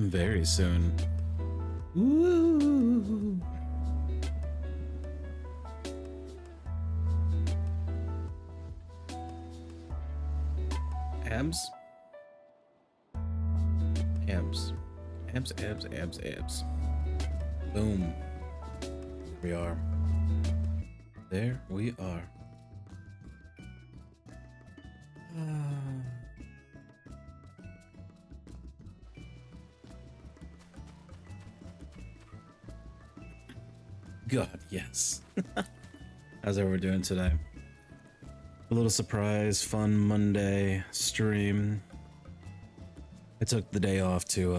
Very soon. Woo! Abs? Abs. Abs, abs, abs, abs. Boom. We are. There we are. God, yes. How's everyone doing today? A little surprise, fun Monday stream. I took the day off to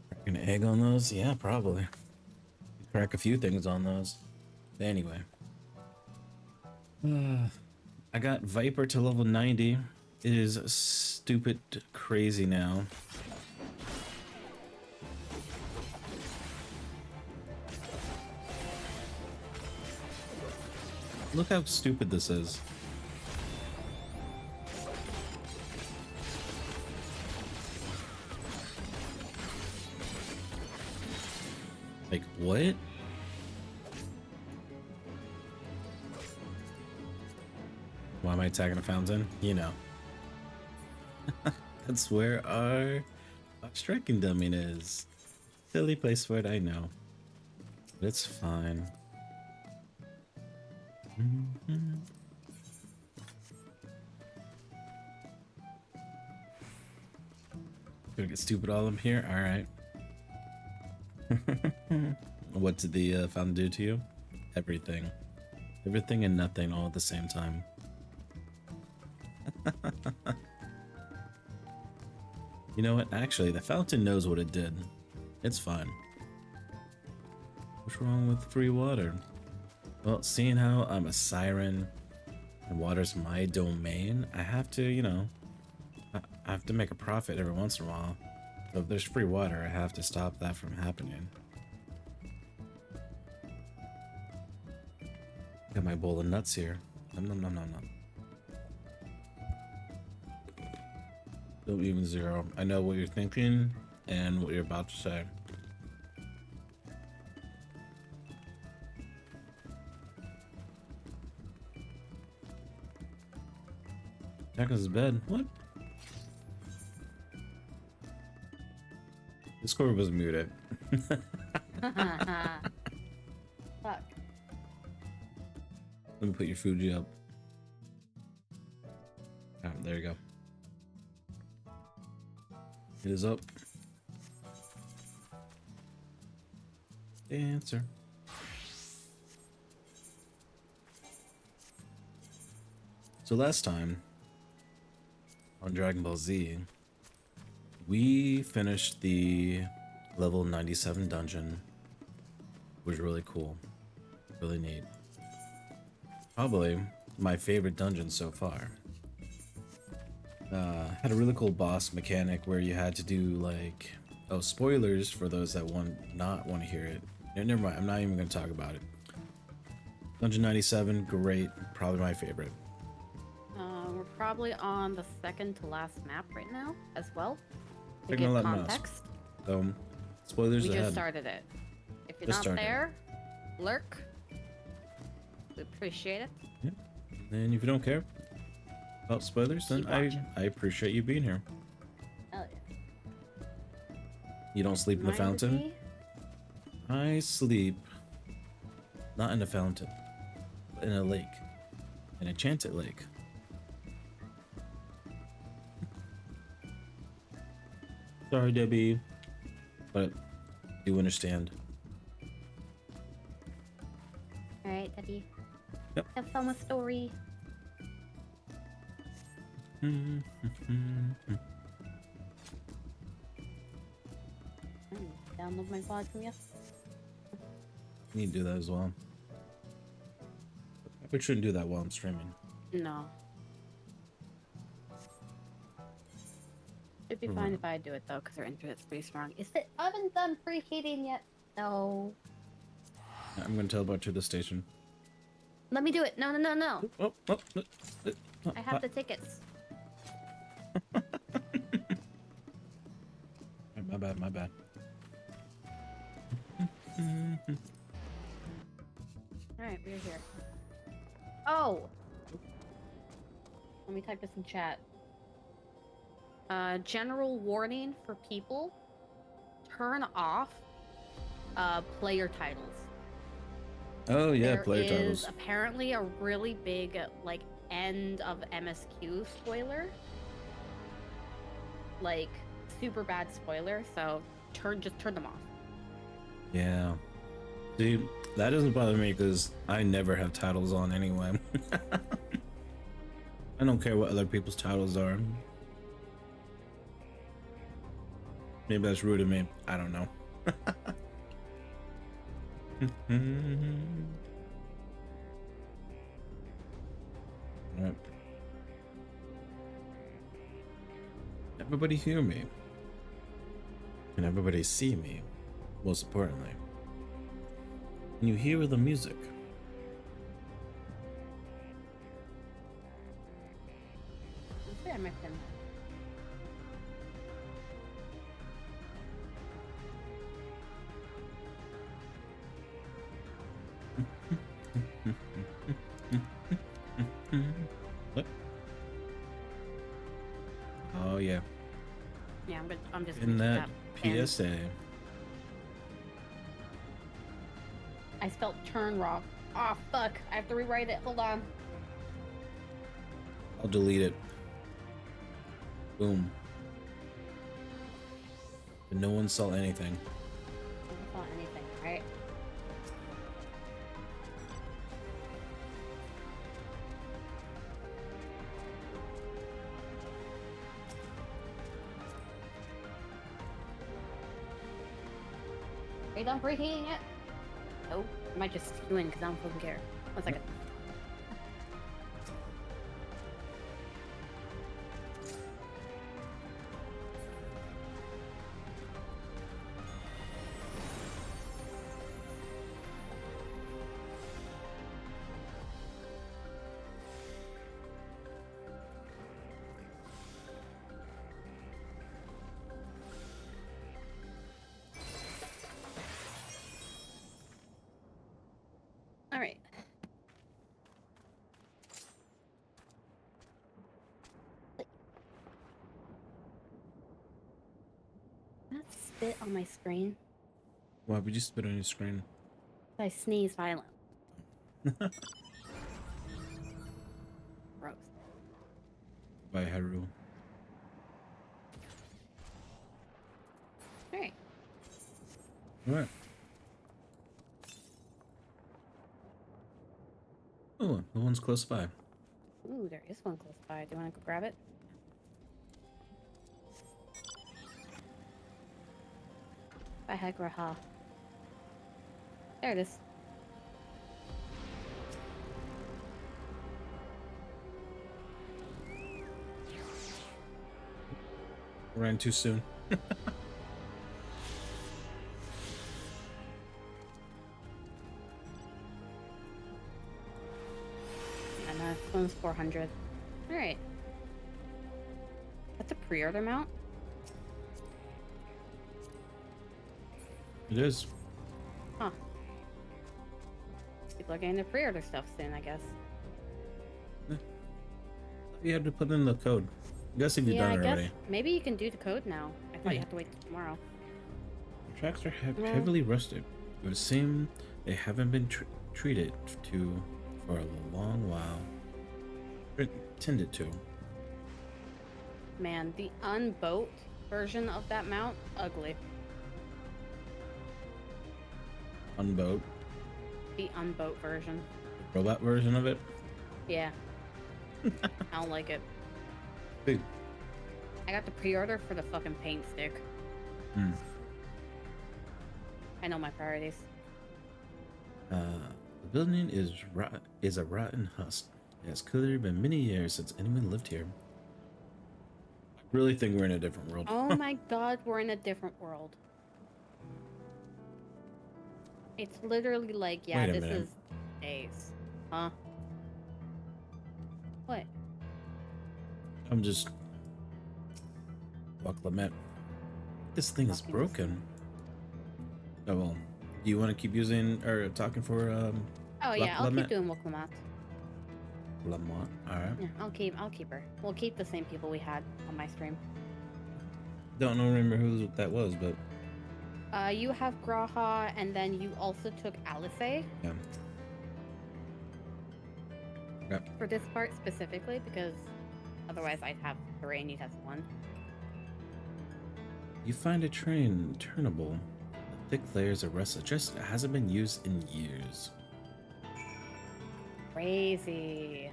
crack an egg on those. Yeah, probably. Crack a few things on those. Anyway. I got Viper to level 90. It is stupid crazy now. Look how stupid this is. Like, what? Why am I attacking a fountain? You know. That's where our striking dummy is. Silly place for it, I know. But it's fine. Gonna get stupid all up here? Alright. What did the fountain do to you? Everything. Everything and nothing all at the same time. You know what? Actually, the fountain knows what it did. It's fine. What's wrong with free water? Well, seeing how I'm a siren and water's my domain, I have to, you know, I have to make a profit every once in a while. So if there's free water, I have to stop that from happening. Got my bowl of nuts here. Nom nom nom nom nom. Don't even zero. I know what you're thinking and what you're about to say. Jack's bed. What? Discord was muted. Fuck. Let me put your Fuji up. Ah, there you go. It is up. Dancer. So last time on Dragon Ball Z, we finished the level 97 dungeon. It was really cool. Really neat. Probably my favorite dungeon so far. Had a really cool boss mechanic where you had to do like, oh, spoilers for those that not want to hear it. No, never mind, I'm not even going to talk about it. Dungeon 97, great, probably my favorite. We're probably on the second to last map right now as well. To Second give to last map. context, Spoilers we ahead. just started it. If you're Just not started. there, lurk. We appreciate it. Yeah. And if you don't care about spoilers, then Keep watching. I appreciate you being here. Hell yeah. You don't sleep in the Reminds fountain? me- I sleep not in a fountain, but in a lake. An enchanted lake. Sorry, Debbie, but you understand. Alright, Debbie. Yep. Have fun with story. Download my VOD from you. You need to do that as well. We shouldn't do that while I'm streaming. No. It'd be fine if I do it though, because our internet's pretty strong. Is it oven done preheating yet? No. I'm gonna teleport to the station. Let me do it. No, no, no, no. Oh, I have the tickets. I'm bad, my bad. Alright, we're here. Oh! Let me type this in chat. General warning for people. Turn off player titles. Oh yeah, There player is titles. apparently a really big, like, end of MSQ spoiler. Like, super bad spoiler, so just turn them off. Yeah. See, that doesn't bother me because I never have titles on anyway. I don't care what other people's titles are. Maybe that's rude of me. I don't know. Right. Everybody hear me. Can everybody see me? Most importantly. Can you hear the music? Let's see, I might pin. What? Oh yeah. Yeah, I'm just In gonna that keep pin. PSA. I spelled turn wrong. Oh fuck! I have to rewrite it. Hold on. I'll delete it. Boom. And no one saw anything. I don't saw anything, right? Are you done preheating it? Nope. I might just skew in because I don't fucking care. 1 second. All right. Let's spit on my screen. Why would you spit on your screen? I sneeze violently. Gross. By Haru. All right. Alright. Oh, the one's close by. Ooh, there is one close by. Do you want to go grab it? By Hagraha. There it is. Ran too soon. And this one's 400. All right. That's a pre-order mount. It is. Huh. People are getting the pre-order stuff soon, I guess. You had to put in the code. I guess if you've Yeah, done I it guess already. maybe you can do the code now. I thought you had to wait till tomorrow. The tracks are Yeah. heavily rusted. It would seem they haven't been treated to for a long while. Tended to. Man, the unboat version of that mount, ugly. Unboat. The unboat version. Robot version of it. Yeah. I don't like it. Big. I got the pre-order for the fucking paint stick. Hmm. I know my priorities. The building is a rotten husk. It has clearly been many years since anyone lived here. I really think we're in a different world. Oh my god, we're in a different world. It's literally like, yeah, Wait a this minute. is days. Huh? What? I'm just... Fuck Lament. This thing is Talking this broken. Oh well. Do you want to keep using or talking for Oh yeah, I'll keep doing Woklamat. Lamont? Alright. Yeah, I'll keep her. We'll keep the same people we had on my stream. Don't remember who that was, but You have Graha, and then you also took Alice yeah. Okay. for this part specifically, because otherwise I'd have 3 and you'd have 1. You find a train turnable. The thick layers of rust just hasn't been used in years. Crazy.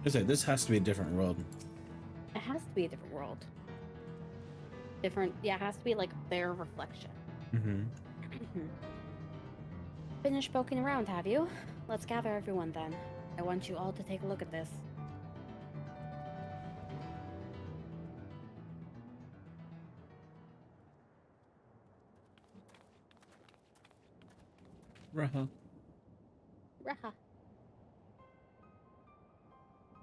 I say this has to be a different world. It has to be a different world. Different, yeah, it has to be like their reflection. Mm-hmm. Finished poking around, have you? Let's gather everyone then. I want you all to take a look at this. Raha. Raha.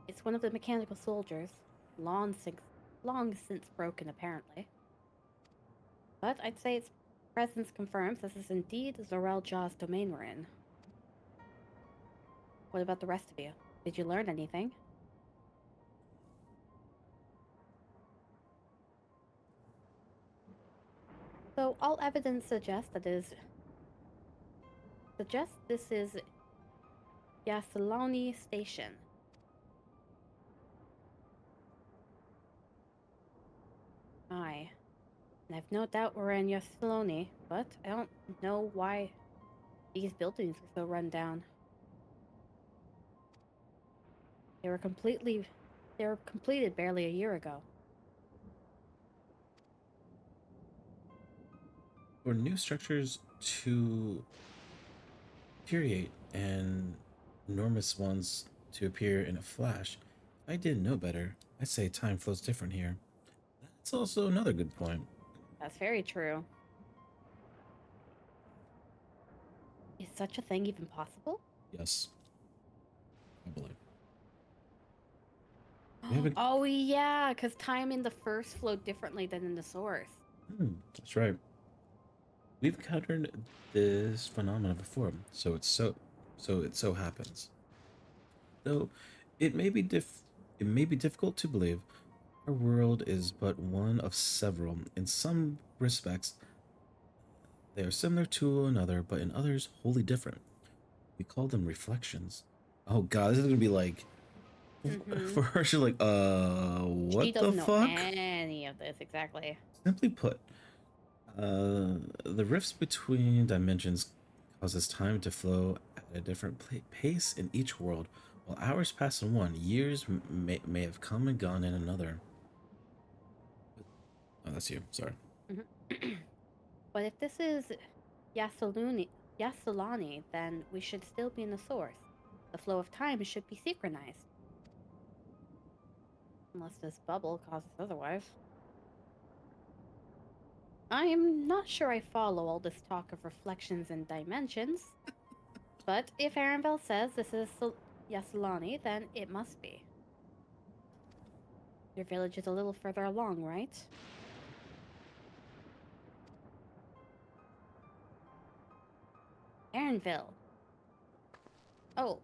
It's one of the mechanical soldiers, long since broken apparently. But I'd say its presence confirms this is indeed Zorel Jaw's domain we're in. What about the rest of you? Did you learn anything? So all evidence suggests this is Yasaloni Station. Aye. And I've no doubt we're in Yasaloni, but I don't know why these buildings are so run down. They were completed barely a year ago. For new structures to deteriorate and enormous ones to appear in a flash, if I didn't know better, I'd say time flows different here. That's also another good point. That's very true. Is such a thing even possible? Yes. I believe. Oh yeah, because time in the first flowed differently than in the source. That's right. We've encountered this phenomenon before, so it so happens. Though it may be difficult to believe, our world is but one of several. In some respects, they are similar to another, but in others, wholly different. We call them reflections. Oh god, this is gonna be like for her. She's like, what She the doesn't know fuck? any of this exactly. Simply put, the rifts between dimensions causes time to flow at a different pace in each world. While hours pass in one, years may have come and gone in another. Oh, that's you. Sorry. But if this is Yasalani, then we should still be in the source. The flow of time should be synchronized. Unless this bubble causes otherwise. I'm not sure I follow all this talk of reflections and dimensions. But if Arenville says this is Yasalani, then it must be. Your village is a little further along, right? Arenville. Oh,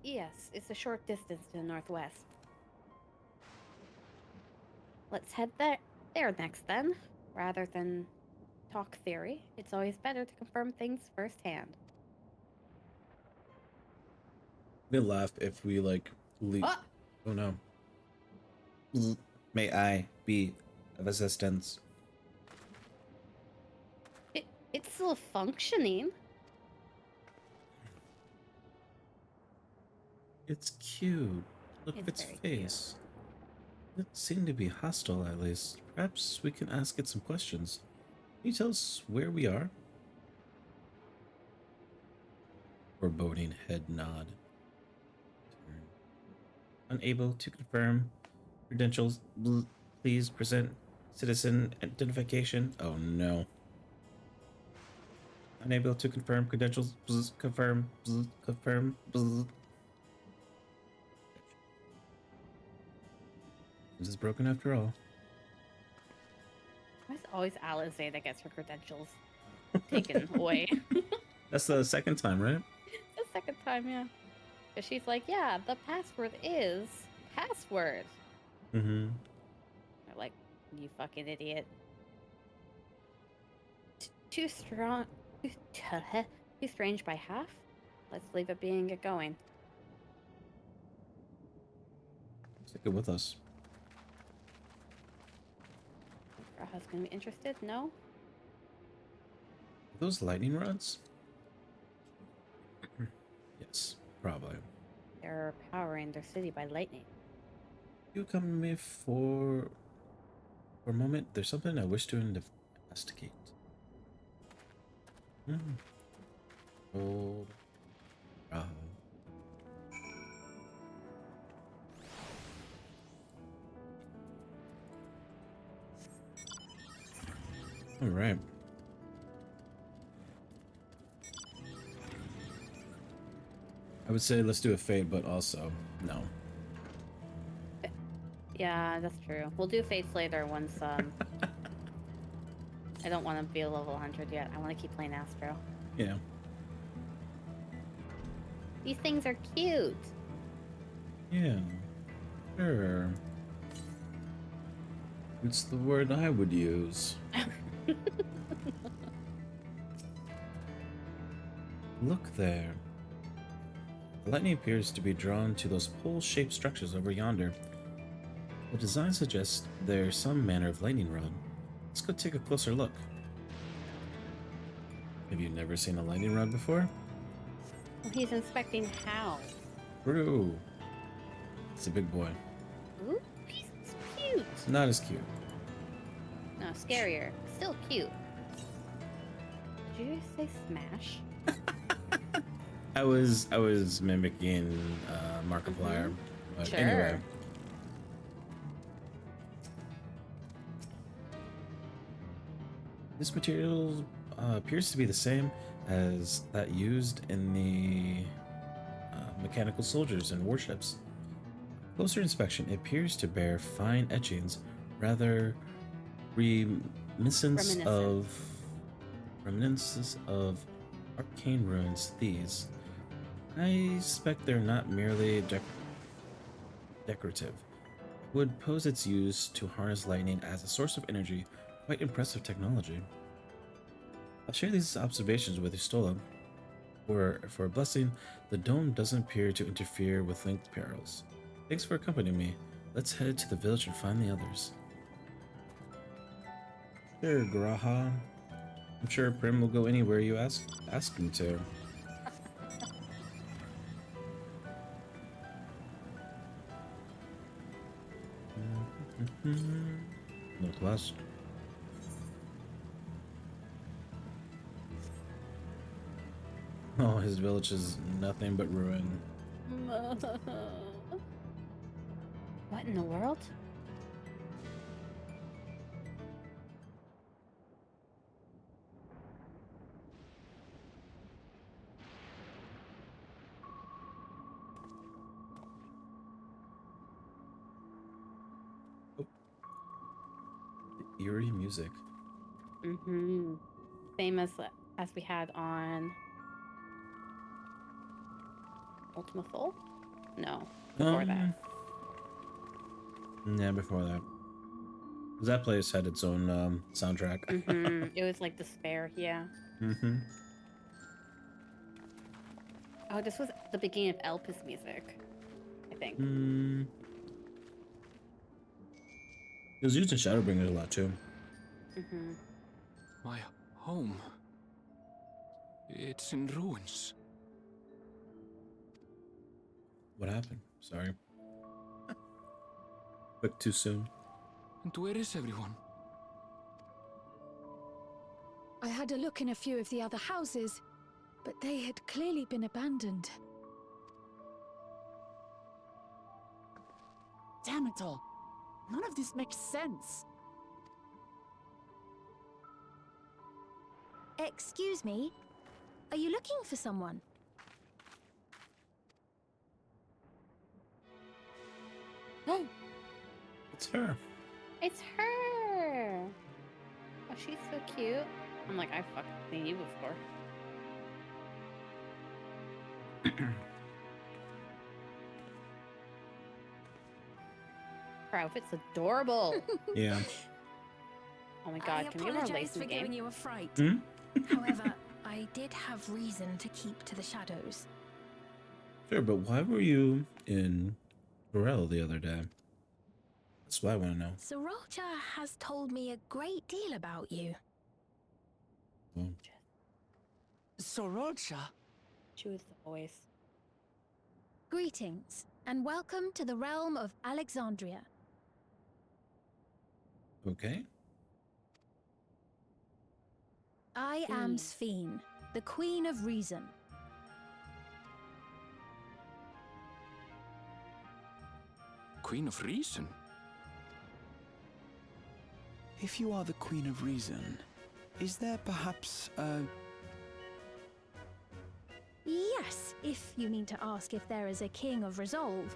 yes, it's a short distance to the northwest. Let's head there next then. Rather than talk theory, it's always better to confirm things firsthand. They laugh if we like leave. Oh no. May I be of assistance? It's still functioning. It's cute. Look at its face. It seemed to be hostile, at least. Perhaps we can ask it some questions. Can you tell us where we are? Foreboding head nod. Unable to confirm credentials, please present Citizen identification. Oh no. Unable to confirm credentials. Bzz, confirm. Bzz, confirm. Bzz. This is broken after all. Why is always Alize that gets her credentials taken away? That's the second time, right? The second time, yeah. But she's like, yeah, the password is password. Mm-hmm. They're like, you fucking idiot. Too strong. Too strange by half? Let's leave it being get going. Stick it with us. Raha's gonna be interested? No? Are those lightning rods? Yes, probably. They're powering their city by lightning. You come to me for a moment. There's something I wish to investigate. Oh, Raha. All right. I would say let's do a fate, but also no. Yeah, that's true. We'll do fates later once, I don't want to be a level 100 yet. I want to keep playing Astro. Yeah. These things are cute! Yeah. Sure. It's the word I would use. Look there. The lightning appears to be drawn to those pole-shaped structures over yonder. The design suggests there's some manner of lightning rod. Let's go take a closer look. Have you never seen a lightning rod before? Well, he's inspecting how. True. It's a big boy. Ooh, he's cute! Not as cute. No, scarier. Still cute. Did you just say smash? I was mimicking Markiplier, but Sure. anyway. This material appears to be the same as that used in the mechanical soldiers and warships. Closer inspection, it appears to bear fine etchings, rather reminiscences of arcane runes. These, I suspect, they're not merely decorative. Would pose its use to harness lightning as a source of energy. Quite impressive technology. I'll share these observations with Ustola. For a blessing, the dome doesn't appear to interfere with linked perils. Thanks for accompanying me. Let's head to the village and find the others. Sure, Graha. I'm sure Prim will go anywhere you ask him to. Northwest. Oh, his village is nothing but ruin. What in the world? Oh. The eerie music. Mm-hmm. Same as we had on Ultima Soul? No, before that. Yeah, before that. 'Cause that place had its own soundtrack. Mm-hmm. It was like Despair, yeah. Mm-hmm. Oh, this was the beginning of Elpis music, I think. It was used in Shadowbringers a lot too. Mm-hmm. My home. It's in ruins. What happened? Sorry. But too soon. And where is everyone? I had a look in a few of the other houses, but they had clearly been abandoned. Damn it all. None of this makes sense. Excuse me? Are you looking for someone? It's her. It's her! Oh, she's so cute. I'm like, I've fucking seen you before. Her outfit's adorable. Yeah. Oh my god, can we get more lace in the game? you a fright. Hmm? However, I did have reason to keep to the shadows. Sure, but why were you in Burrell the other day? That's what I want to know. Sorolcha has told me a great deal about you. Oh. Sorolcha? Choose the voice. Greetings, and welcome to the realm of Alexandria. Okay. I am Sphene, the Queen of Reason. Queen of Reason? If you are the Queen of Reason, is there perhaps a... Yes, if you mean to ask if there is a King of Resolve.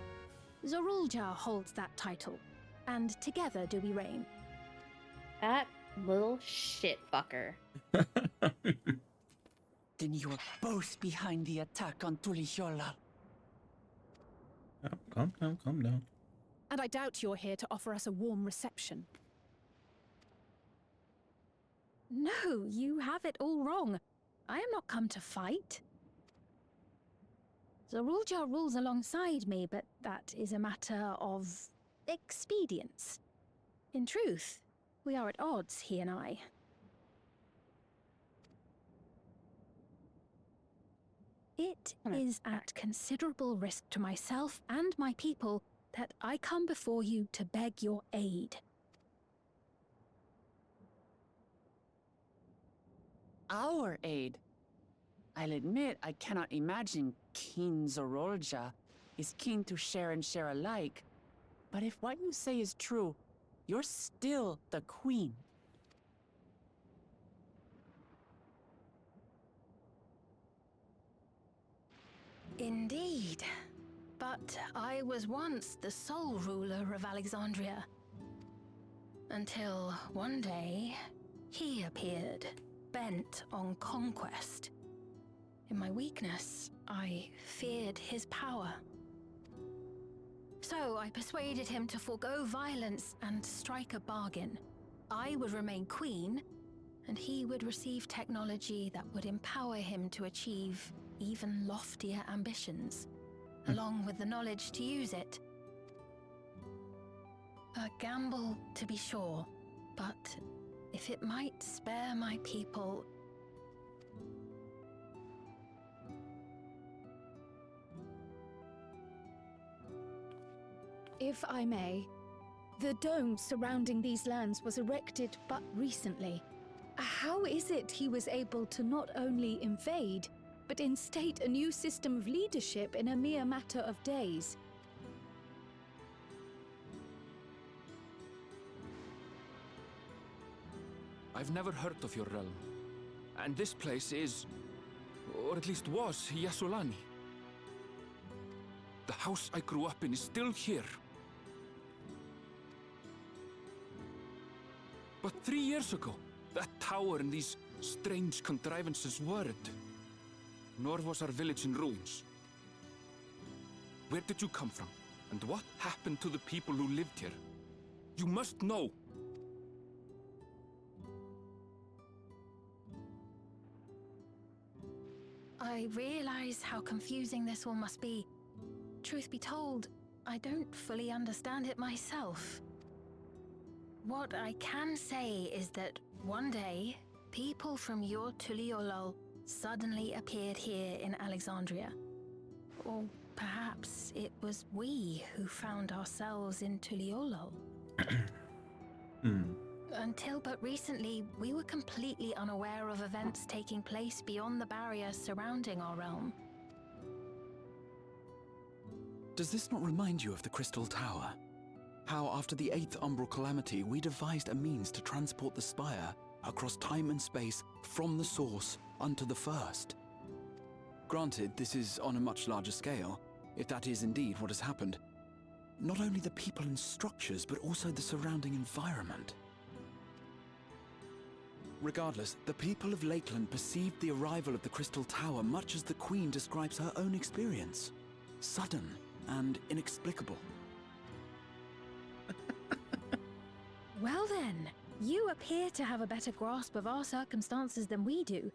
Zorulja holds that title, and together do we reign. That little shit fucker. Then you are both behind the attack on Tuliyollal. Oh, calm down, calm down. And I doubt you're here to offer us a warm reception. No, you have it all wrong. I am not come to fight. Zorulja rules alongside me, but that is a matter of expedience. In truth, we are at odds, he and I. It is at considerable risk to myself and my people that I come before you to beg your aid. Our aid? I'll admit I cannot imagine King Zorolja is keen to share and share alike. But if what you say is true, you're still the Queen. Indeed. But I was once the sole ruler of Alexandria. Until one day, he appeared, bent on conquest. In my weakness, I feared his power. So I persuaded him to forego violence and strike a bargain. I would remain queen, and he would receive technology that would empower him to achieve even loftier ambitions, along with the knowledge to use it. A gamble, to be sure, but if it might spare my people... If I may, the dome surrounding these lands was erected but recently. How is it he was able to not only invade, but instate a new system of leadership in a mere matter of days? I've never heard of your realm. And this place is, or at least was, Yasulani. The house I grew up in is still here. But 3 years ago, that tower and these strange contrivances weren't. Nor was our village in ruins. Where did you come from? And what happened to the people who lived here? You must know! I realize how confusing this all must be. Truth be told, I don't fully understand it myself. What I can say is that one day, people from your Tuliyollal suddenly appeared here in Alexandria. Or perhaps it was we who found ourselves in Tuliyollal. Until but recently, we were completely unaware of events taking place beyond the barrier surrounding our realm. Does this not remind you of the Crystal Tower? How after the 8th Umbral Calamity, we devised a means to transport the Spire across time and space from the source unto the first. Granted, this is on a much larger scale, if that is indeed what has happened. Not only the people and structures, but also the surrounding environment. Regardless, the people of Lakeland perceived the arrival of the Crystal Tower much as the Queen describes her own experience. Sudden and inexplicable. Well then, you appear to have a better grasp of our circumstances than we do.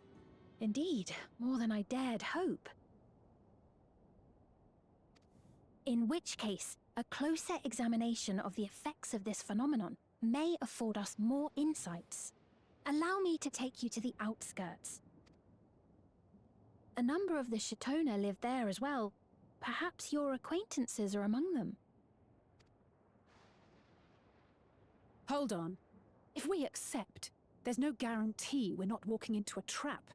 Indeed, more than I dared hope. In which case, a closer examination of the effects of this phenomenon may afford us more insights. Allow me to take you to the outskirts. A number of the Shatona live there as well. Perhaps your acquaintances are among them. Hold on. If we accept, there's no guarantee we're not walking into a trap.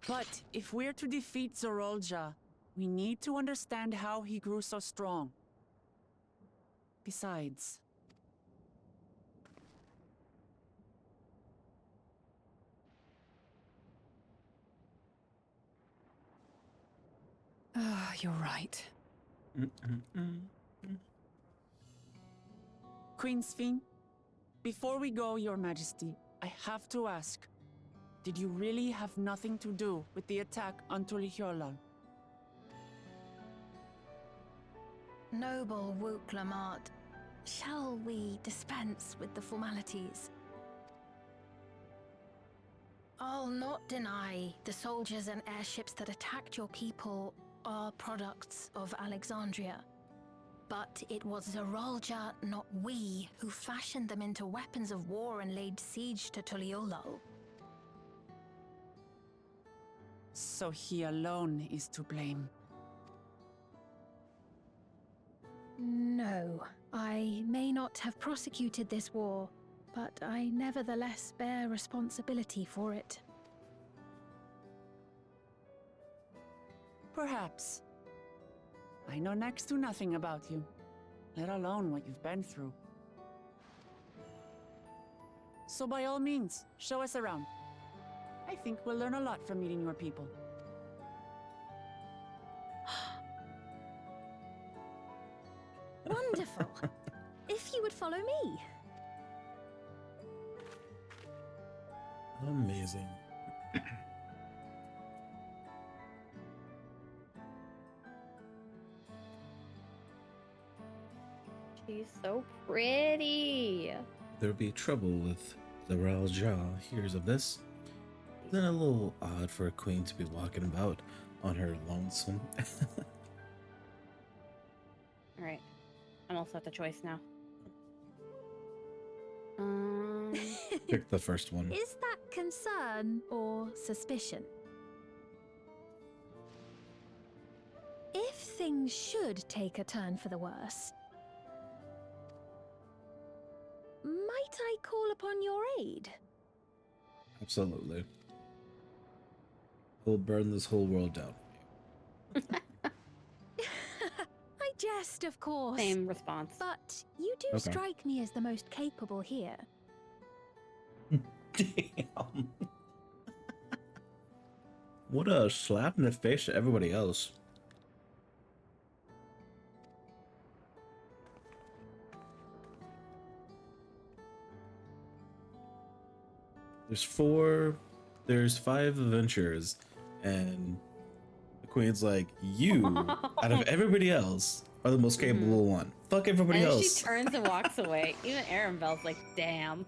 But if we're to defeat Zorolja, we need to understand how he grew so strong. Besides... You're right. Queen Sphene, before we go, Your Majesty, I have to ask, did you really have nothing to do with the attack on Tulihyolal? Noble Wook Lamart, shall we dispense with the formalities? I'll not deny the soldiers and airships that attacked your people are products of Alexandria. But it was Zorolja, not we, who fashioned them into weapons of war and laid siege to Tuliolal. So he alone is to blame. No, I may not have prosecuted this war, but I nevertheless bear responsibility for it. Perhaps. I know next to nothing about you, let alone what you've been through. So by all means, show us around. I think we'll learn a lot from meeting your people. Wonderful! If you would follow me. Amazing. She's so pretty. There'd be trouble with the Royal Jaw hears of this. Isn't it a little odd for a queen to be walking about on her lonesome? Alright. I'm also at the choice now. Pick the first one. Is that concern or suspicion? If things should take a turn for the worse, might I call upon your aid? Absolutely. We'll burn this whole world down. I jest, of course. Same response. But you do Okay. strike me as the most capable here. Damn. What a slap in the face to everybody else. There's 5 adventurers, and the queen's like, you, out of everybody else, are the most capable one. Fuck everybody And else. she turns and walks away. Even Arabelle's like, damn.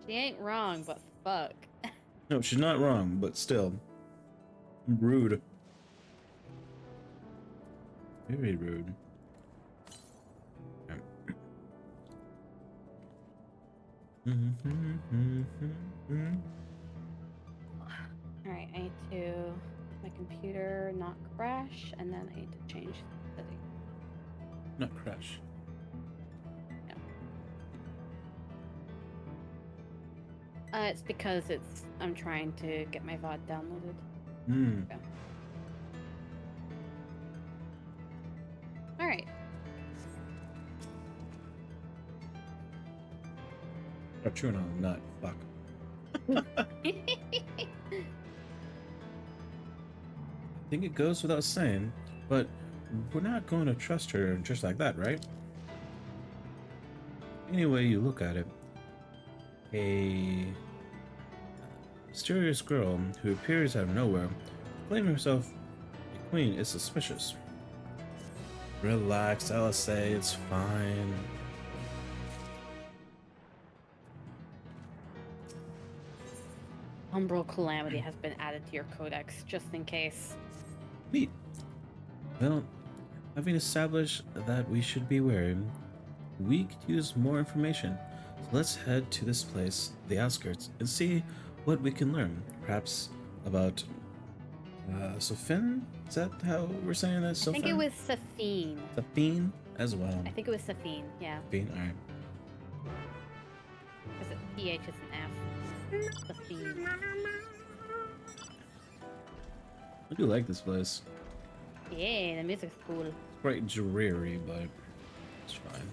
She ain't wrong, but fuck. No, she's not wrong, but still. Rude. Very rude. Alright, I need to my computer not crash, and then I need to change the setting. Not crash. It's because I'm trying to get my VOD downloaded. Hmm. Okay. Alright. Oh, chewing on a nut. Fuck. I think it goes without saying, but we're not going to trust her just like that, right? Any way you look at it, a mysterious girl who appears out of nowhere, claiming herself a queen, is suspicious. Relax, LSA, it's fine. Umbral Calamity has been added to your codex, just in case. Neat. Well, having established that we should be wary, we could use more information. So let's head to this place, the outskirts, and see what we can learn. Perhaps about Sofin? Is that how we're saying that? I think it was Safine. Safine as well. I think it was Safine, yeah. Safine, alright. Because PH is an F. Safine. I do like this place. Yeah, the music's cool. It's quite dreary, but it's fine.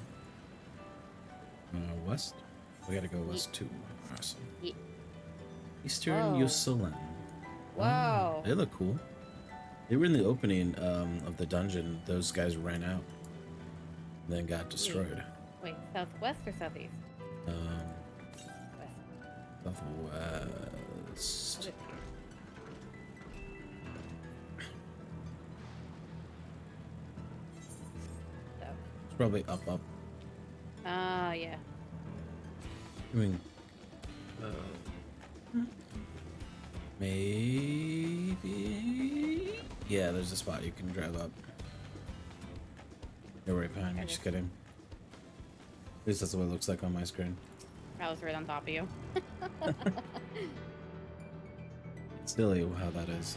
West? We gotta go west too. Awesome. Yeah. Eastern Whoa. Yosolan. Whoa. They look cool. They were in the opening of the dungeon. Those guys ran out and then got destroyed. Wait, southwest or southeast? West. Southwest. It's probably up. Ah, yeah. I mean, maybe. Yeah, there's a spot you can drive up. You're right behind me. Just kidding. At least that's what it looks like on my screen. I was right on top of you. It's silly how that is.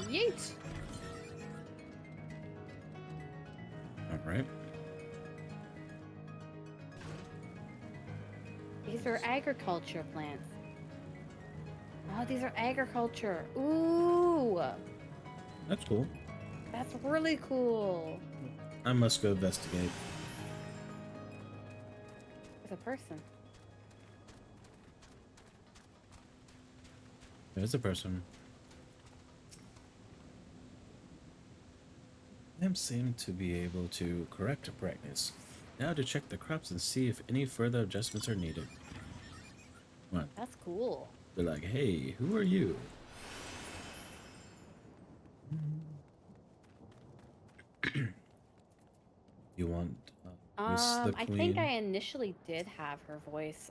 Yeet! All right. These are agriculture plants. Oh, these are agriculture. Ooh! That's cool. That's really cool. I must go investigate. There's a person. There's a person. Them seem to be able to correct brightness. Now to check the crops and see if any further adjustments are needed. What? That's cool. They're like, hey, who are you? You want Miss the I Queen? think I initially did have her voice.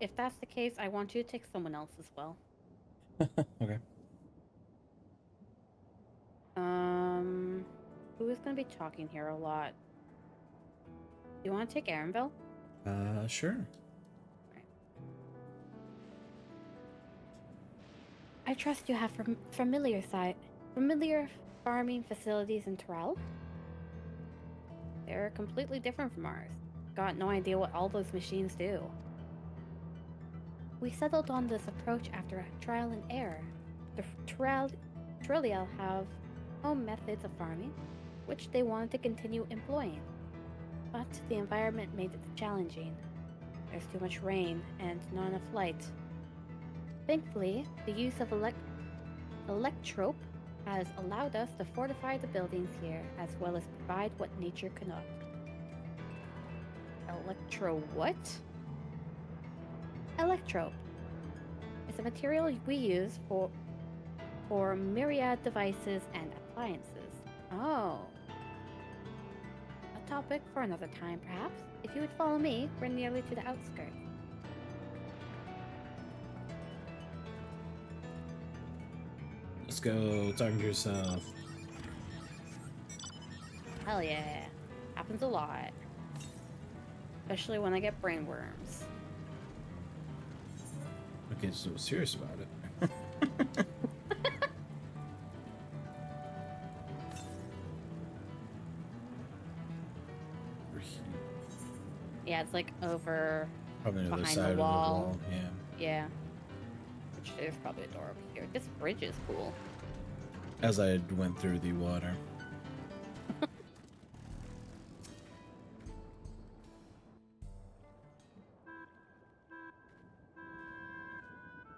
If that's the case, I want you to take someone else as well. Okay. Who is going to be talking here a lot? You want to take Aaronville? Sure. I trust you have familiar farming facilities in Terrell. They're completely different from ours. Got no idea what all those machines do. We settled on this approach after a trial and error. The Trillial have home methods of farming, which they wanted to continue employing. But the environment made it challenging. There's too much rain and not enough light. Thankfully, the use of electrope has allowed us to fortify the buildings here, as well as provide what nature cannot. Electro what? Electrope. It's a material we use for myriad devices and appliances. Oh. A topic for another time, perhaps. If you would follow me, we're nearly to the outskirts. Let's go. Talking to yourself. Hell yeah. Happens a lot. Especially when I get brainworms. Okay, so serious about it. Yeah, it's like over Probably on the other behind side the of the wall. wall. Yeah. Yeah. Which there's probably a door over here. This bridge is cool. As I went through the water.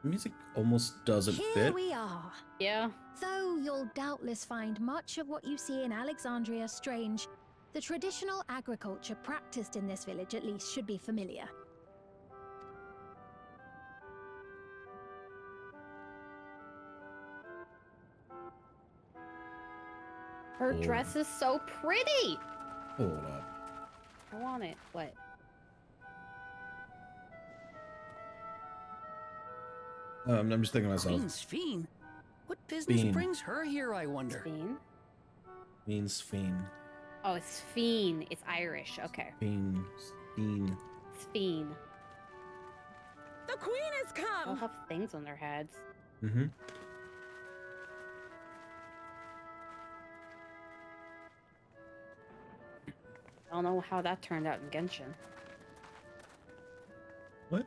music almost doesn't Here fit. we are. Yeah. Though you'll doubtless find much of what you see in Alexandria strange, the traditional agriculture practiced in this village at least should be familiar. Her Oh. dress is so pretty. Hold up. I want it. What? I'm just thinking to myself. Queen Sphene? What business Sphene. brings her here, I wonder? Fiend? Means fiend. Oh, it's fiend. It's Irish. Okay. Fiend. Fiend. It's fiend. The queen has They'll come! have things on their heads. Mm-hmm. I don't know how that turned out in Genshin. What?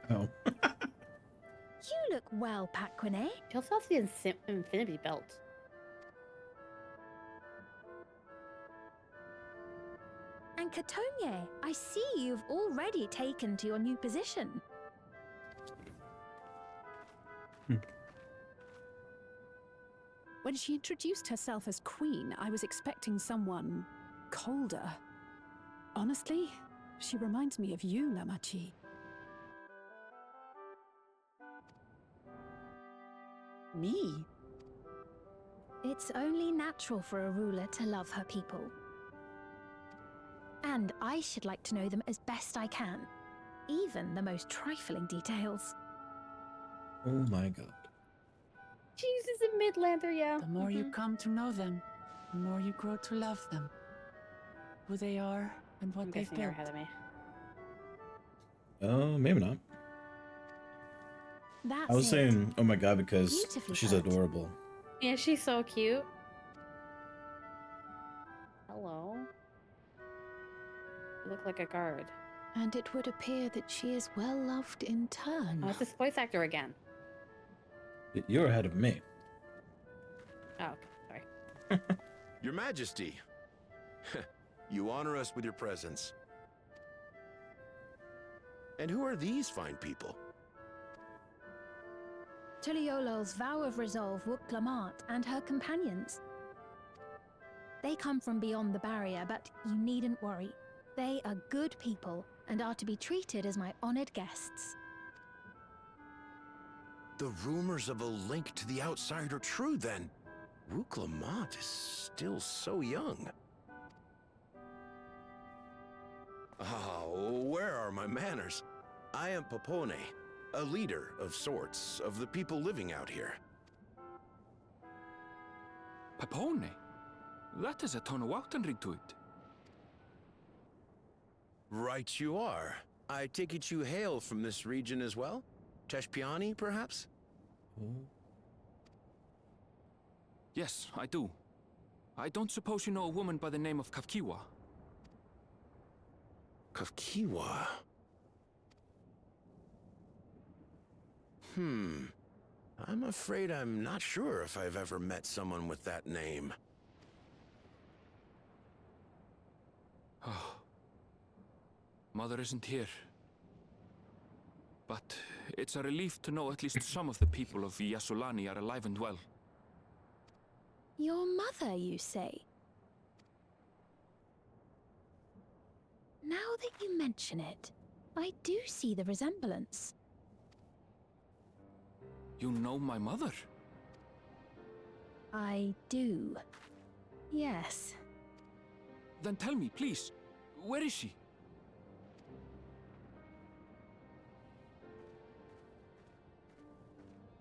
Oh. You look well, Paquine. She also has the infinity belt. And Katonia, I see you've already taken to your new position. When she introduced herself as queen, I was expecting someone colder. Honestly, she reminds me of you, Lamachi. Me? It's only natural for a ruler to love her people. And I should like to know them as best I can, even the most trifling details. Oh my god. Jesus, a Midlander, yeah. The more you come to know them, the more you grow to love them. Who they are and what I'm they've guessing you're built. ahead of me. Oh, maybe not. That's I was it. saying, oh my god, because Beautifully she's put. adorable. Yeah, she's so cute. Hello. You look like a guard. And it would appear that she is well loved in turn. Oh, it's this voice actor again. You're ahead of me. Oh, okay. Sorry. Your Majesty, you honor us with your presence. And who are these fine people? Tuliolo's vow of resolve Wuklamart and her companions. They come from beyond the barrier, but you needn't worry. They are good people and are to be treated as my honored guests. The rumors of a link to the outside are true, then. Wuklamart is still so young. Where are my manners? I am Popone, a leader of sorts of the people living out here. Papone? That is a Tonawautan to it. Right you are. I take it you hail from this region as well? Teshpiani, perhaps? Yes, I do. I don't suppose you know a woman by the name of Kafkiwa? Kafkiwa? I'm afraid I'm not sure if I've ever met someone with that name. Oh. Mother isn't here. But it's a relief to know at least some of the people of Yasulani are alive and well. Your mother, you say? Now that you mention it, I do see the resemblance. You know my mother? I do. Yes. Then tell me, please, where is she?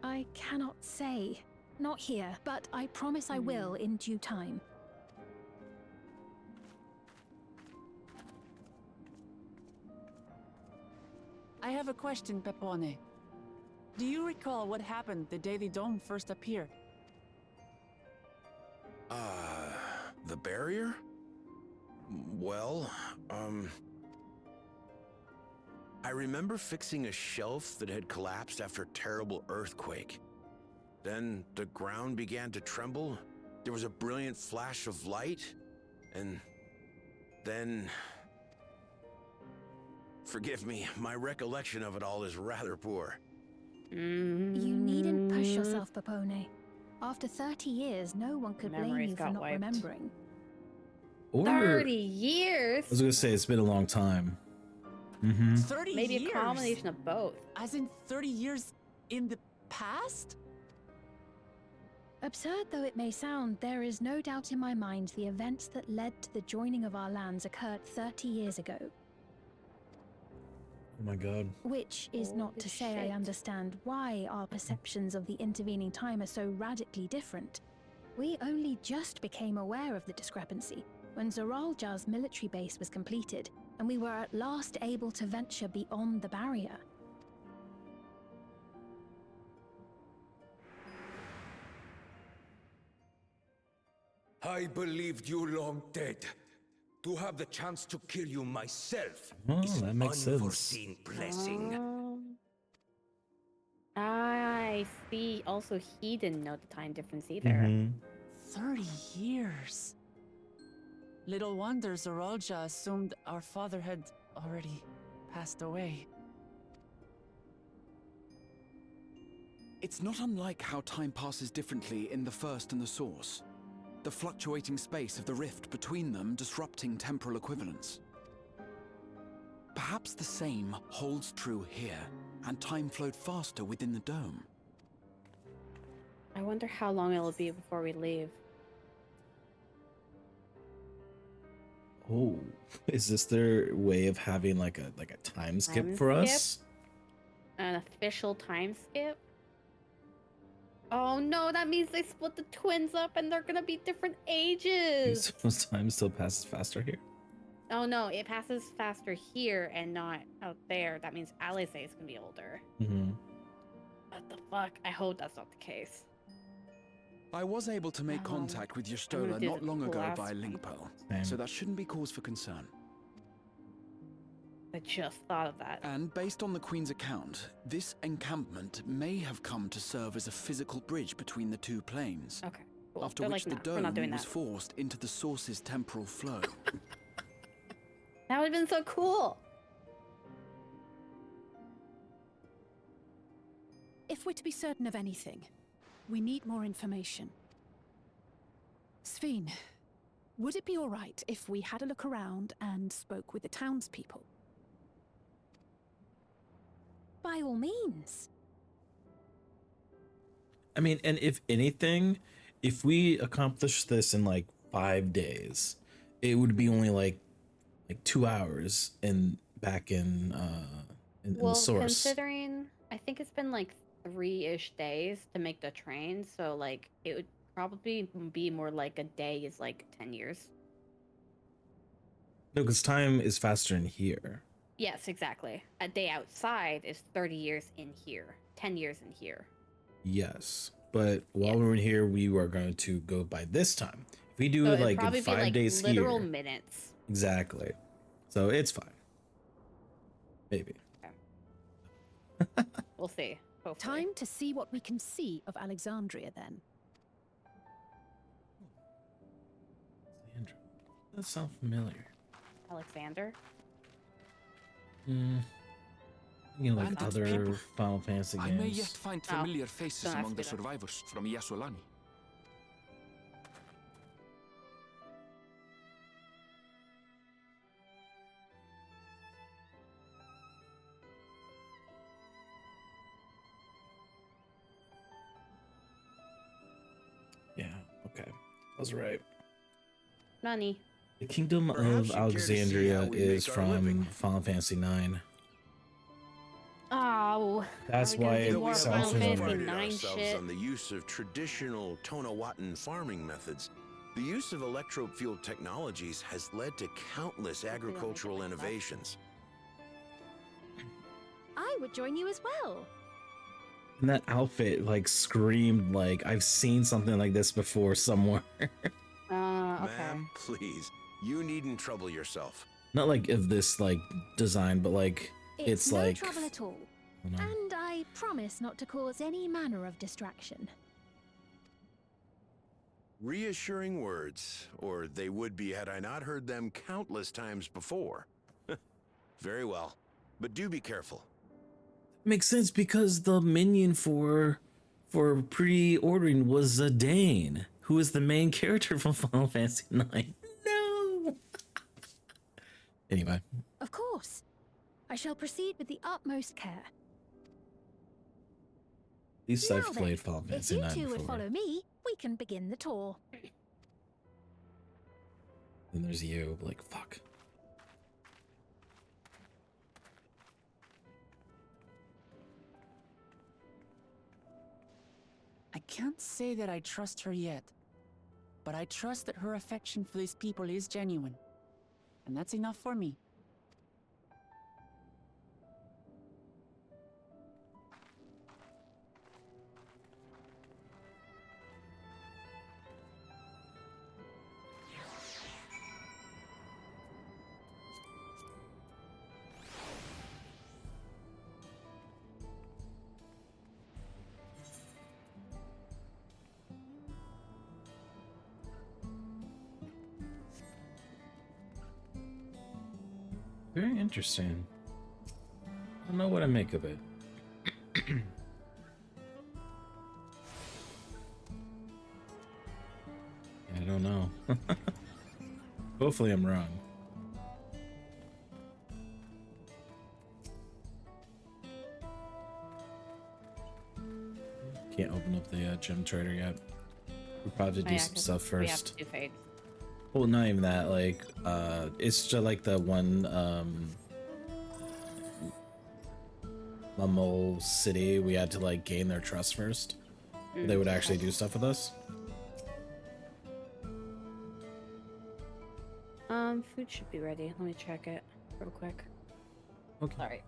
I cannot say. Not here, but I promise I will in due time. I have a question, Pepone. Do you recall what happened the day the dome first appeared? The barrier? Well, I remember fixing a shelf that had collapsed after a terrible earthquake. Then the ground began to tremble. There was a brilliant flash of light, and then... Forgive me, my recollection of it all is rather poor. You needn't push yourself, Papone. After 30 years, no one could blame Memories you for got not wiped. remembering. Or 30 years? I was gonna say it's been a long time. 30 Maybe years? a combination of both. As in 30 years in the past? Absurd though it may sound, there is no doubt in my mind the events that led to the joining of our lands occurred 30 years ago. Oh my god. Which is not Holy to say shit. I understand why our perceptions of the intervening time are so radically different. We only just became aware of the discrepancy when Zoralja's military base was completed, and we were at last able to venture beyond the barrier. I believed you long dead. To have the chance to kill you myself Oh, is that an makes sense. unforeseen blessing. I see. Also, he didn't know the time difference either. Mhm. 30 years. Little wonder Zoralja assumed our father had already passed away. It's not unlike how time passes differently in the First and the Source. The fluctuating space of the rift between them disrupting temporal equivalence. Perhaps the same holds true here, and time flowed faster within the dome. I wonder how long it'll be before we leave. Oh, is this their way of having like a time skip Time for skip? us? An official time skip? Oh no, that means they split the twins up and they're gonna be different ages. Suppose time still passes faster here. Oh no, it passes faster here and not out there. That means Alice is gonna be older. Mm-hmm. What the fuck? I hope that's not the case. I was able to make contact with Yestola do not the long ago last via one. link pearl, Same. so that shouldn't be cause for concern. I just thought of that. And based on the Queen's account, this encampment may have come to serve as a physical bridge between the two planes. Okay, cool. After They're which like, the "Nah, we're not dome doing was that." forced into the source's temporal flow. That would have been so cool. If we're to be certain of anything, we need more information. Sveen, would it be all right if we had a look around and spoke with the townspeople? By all means. I mean, and if anything, if we accomplish this in like 5 days, it would be only like 2 hours back in the source. Considering I think it's been like 3-ish days to make the train, so like it would probably be more like a day is like 10 years. No, because time is faster in here. Yes, exactly. A day outside is 30 years in here, 10 years in here. Yes, but while we're in here, we are going to go by this time. If we do So it it'd like probably in be 5 like days literal here, minutes. exactly. So it's fine. Maybe. We'll see. Hopefully. Time to see what we can see of Alexandria then. Sandra, that sounds familiar. Alexander. You know, like And other people. Final Fantasy I games. may yet find Oh, familiar faces don't ask among me the that. survivors from Yasolani. Yeah, okay. I was right. Nani. The Kingdom Perhaps of you care to see Alexandria how we is make our living. from Final Fantasy IX. Oh. That's are we why gonna do it more sounds Final Fantasy familiar. prided 9 ourselves shit? on the use of traditional Tonawatan farming methods. The use of electro-fueled technologies has led to countless agricultural innovations. I would join you as well. And that outfit like screamed like I've seen something like this before somewhere. Okay. Ma'am, please, you needn't trouble yourself. Not like of this like design, but like It's it's no like trouble at all. I don't know. And I promise not to cause any manner of distraction. Reassuring words, or they would be had I not heard them countless times before. Very well, but do be careful. Makes sense because the minion for pre-ordering was a Dane, who is the main character from Final Fantasy IX. No. Anyway, Of course. I shall proceed with the utmost care. at least I've Now then, played Final if Fantasy you IX two would before. follow me, we can begin the tour. Then there's you, like, fuck. I can't say that I trust her yet, but I trust that her affection for these people is genuine. And that's enough for me. Very interesting. I don't know what I make of it. I don't know. Hopefully I'm wrong. Can't open up the gem trader yet. We probably do some stuff first. We have to do fades. Well, not even that. Like, it's just like the one Mumble city. We had to like gain their trust first. They would actually do stuff with us. Food should be ready. Let me check it real quick. Okay. Sorry.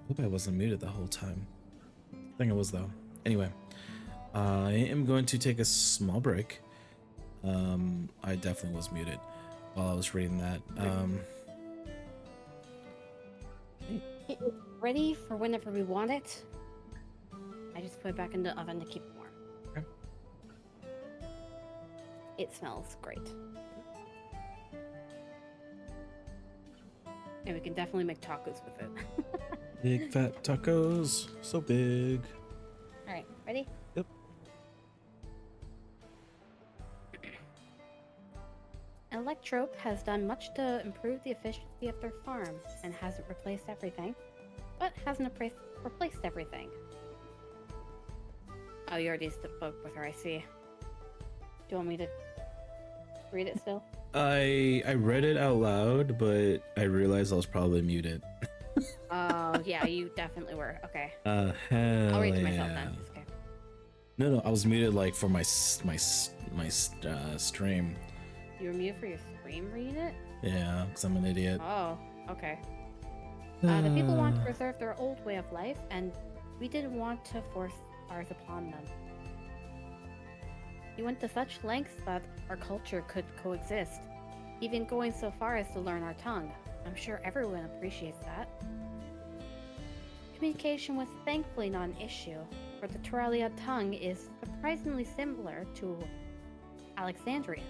Hope I wasn't muted the whole time. I think I was though. Anyway, I am going to take a small break. I definitely was muted while I was reading that. It is ready for whenever we want it. I just put it back in the oven to keep it warm. Okay. It smells great. And we can definitely make tacos with it. Big fat tacos, so big. Alright, ready? Yep. Electrope has done much to improve the efficiency of their farm and hasn't replaced everything, but hasn't replaced everything. Oh, you already spoke with her, I see. Do you want me to read it still? I read it out loud, but I realized I was probably muted. Oh, yeah, you definitely were. Okay. Hell I'll read it to yeah. myself then. It's okay. No, I was muted like for my stream. You were muted for your stream reading it? Yeah, because I'm an idiot. Oh, okay. The people want to preserve their old way of life, and we didn't want to force ours upon them. We went to such lengths that our culture could coexist, even going so far as to learn our tongue. I'm sure everyone appreciates that. Communication was thankfully not an issue, for the Turalia tongue is surprisingly similar to Alexandrian.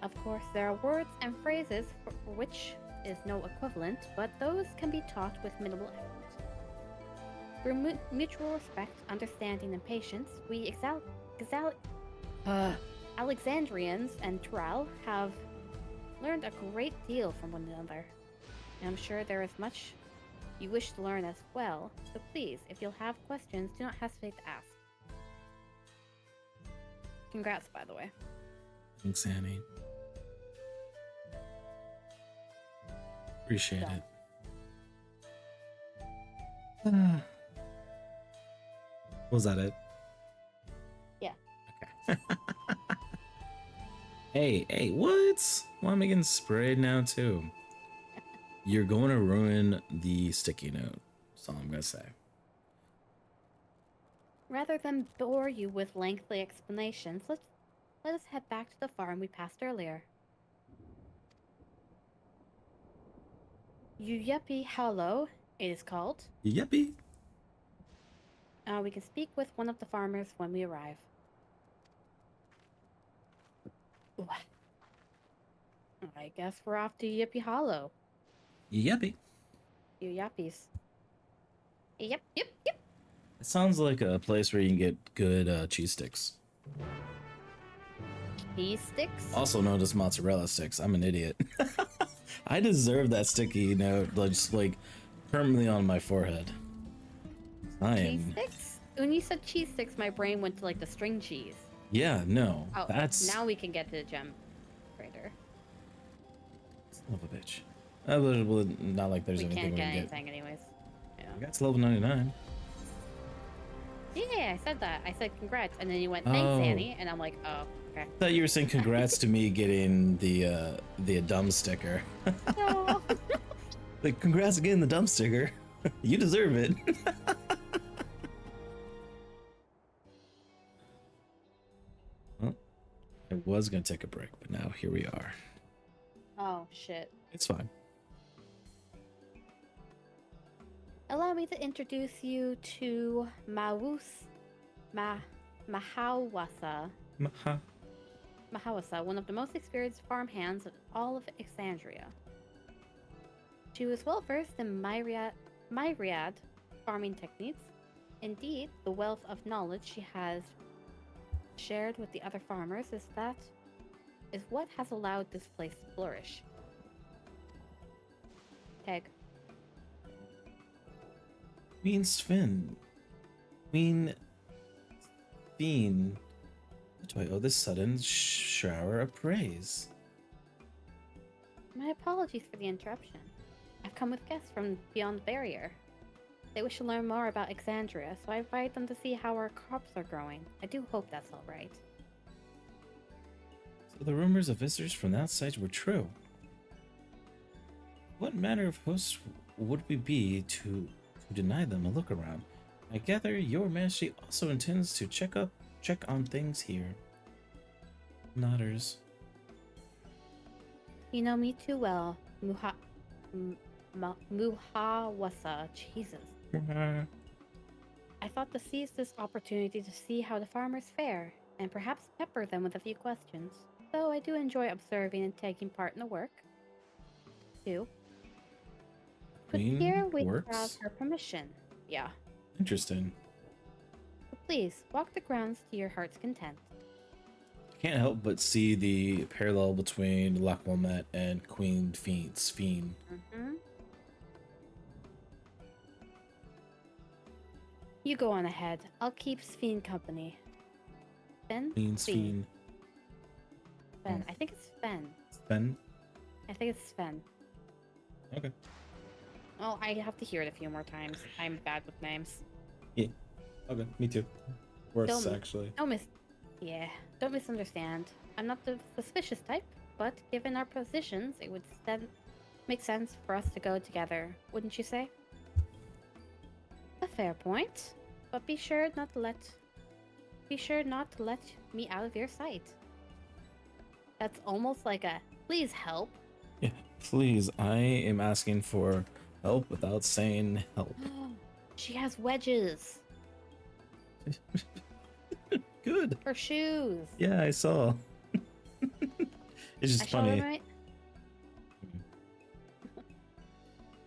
Of course, there are words and phrases for which is no equivalent, but those can be taught with minimal effort. Through mutual respect, understanding, and patience, we Alexandrians and Tural have learned a great deal from one another. And I'm sure there is much you wish to learn as well, so please, if you'll have questions, do not hesitate to ask. Congrats, by the way. Thanks, Annie. Appreciate Yeah. it. Was that it? Yeah. Okay. Hey, what? Why am I getting sprayed now too? You're going to ruin the sticky note. That's all I'm gonna say. Rather than bore you with lengthy explanations, let us head back to the farm we passed earlier. Yuyepi Hollow, it is called. Yippee. We can speak with one of the farmers when we arrive. Ooh. I guess we're off to Yippee Hollow. Yippee. You yappies. Yep. It sounds like a place where you can get good cheese sticks. Cheese sticks? Also known as mozzarella sticks. I'm an idiot. I deserve that sticky note, just like permanently on my forehead. Cheese sticks? When you said cheese sticks, my brain went to like the string cheese. Yeah, no. Oh, That's now we can get to the gem trader. son of a bitch. Well, not like there's We anything can't we get can get. anything anyways. Yeah. That's level 99. Yeah, I said that. I said congrats, and then you went thanks, Oh. Annie, and I'm like, oh, okay. I thought you were saying congrats to me getting the dumb sticker. No. Like, congrats again, the dumb sticker. You deserve it. Well, I was gonna take a break, but now here we are. Oh shit. It's fine. Allow me to introduce you to Mahawasa, one of the most experienced farmhands of all of Alexandria. She was well versed in myriad farming techniques. Indeed, the wealth of knowledge she has shared with the other farmers is what has allowed this place to flourish. Tag. Queen Sven. Queen Fiend. What do I owe this sudden shower of praise? My apologies for the interruption. I've come with guests from beyond the barrier. They wish to learn more about Alexandria, so I invited them to see how our crops are growing. I do hope that's all right. So the rumors of visitors from the outside were true. What manner of hosts would we be to deny them a look around? I gather your majesty also intends to check on things here. Nodders. You know me too well, Muhawasa. Jesus. I thought to seize this opportunity to see how the farmers fare, and perhaps pepper them with a few questions. Though I do enjoy observing and taking part in the work. Too. But here we have her permission. Yeah. Interesting. So please, walk the grounds to your heart's content. Can't help but see the parallel between Loch Wilmette and Queen Sphene. You go on ahead. I'll keep Sphene company. Sven? Queen Sphene. Sven. I think it's Sven. Sven? I think it's Sven. Okay. Oh, I have to hear it a few more times. I'm bad with names. Yeah. Okay, me too. Worse, actually. Don't misunderstand. I'm not the suspicious type, but given our positions, it would make sense for us to go together, wouldn't you say? A fair point, but be sure not to let me out of your sight. That's almost like a please help. Yeah, please. I am asking for help without saying help. She has wedges. Good. For shoes. Yeah, I saw. It's just funny.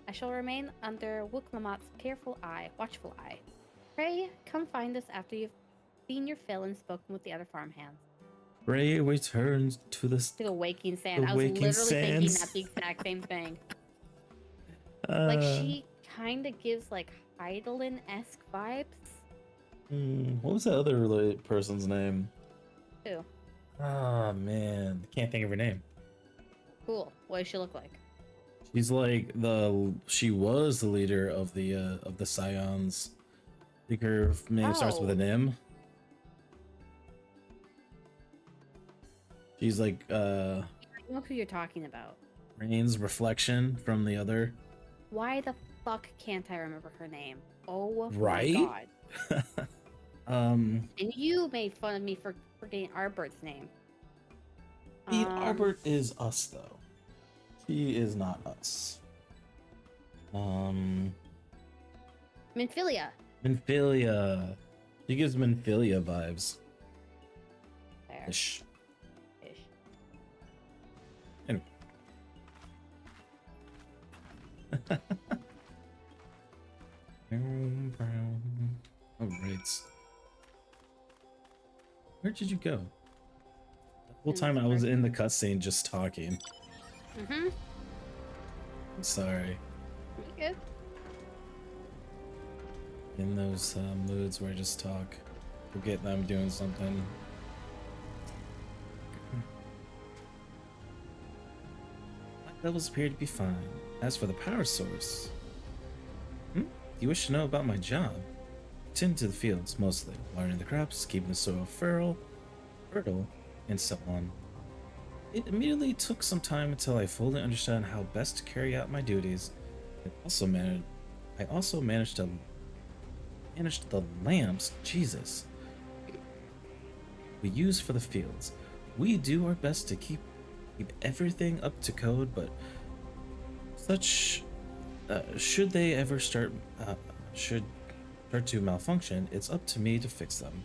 I shall remain under Wukmamat's watchful eye. Pray, come find us after you've seen your fill and spoken with the other farmhands. Ray returns to the waking sand. I was literally thinking that the exact same thing. Like, she kind of gives, like, Heidelin-esque vibes. What was that other person's name? Who? Ah, man. I can't think of her name. Cool. What does she look like? She's like she was the leader of the Scions. I think her name starts with an M. She's like I know who you're talking about. Rain's reflection from the other. Why the fuck can't I remember her name? Oh right? my god. And you made fun of me for forgetting Arbert's name. Arbert is us though. She is not us. Minfilia. She gives Minfilia vibes. There. Ish. Anyway. Alright. Where did you go? The whole time I was in the cutscene just talking. I'm sorry. You're good. In those moods where I just talk. Forget that I'm doing something. My levels appear to be fine. As for the power source... You wish to know about my job? Tend to the fields, mostly. Watering the crops, keeping the soil fertile, and so on. It immediately took some time until I fully understood how best to carry out my duties. I also managed the lamps, Jesus, we use for the fields. We do our best to keep everything up to code, but should they ever start to malfunction, it's up to me to fix them.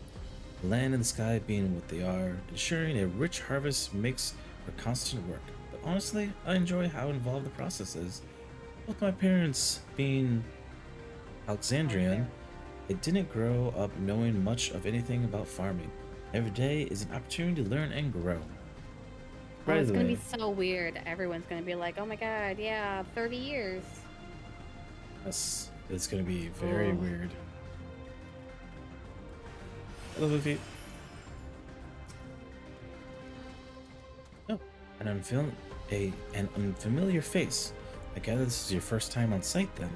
The land and the sky being what they are, ensuring a rich harvest makes for constant work. But honestly, I enjoy how involved the process is. Both my parents being Alexandrian, I didn't grow up knowing much of anything about farming. Every day is an opportunity to learn and grow. Oh, it's gonna be so weird. Everyone's gonna be like, oh my god, yeah, 30 years. Yes, it's gonna be very weird. Hello, Luffy. Oh, an unfamiliar face. I gather this is your first time on site then.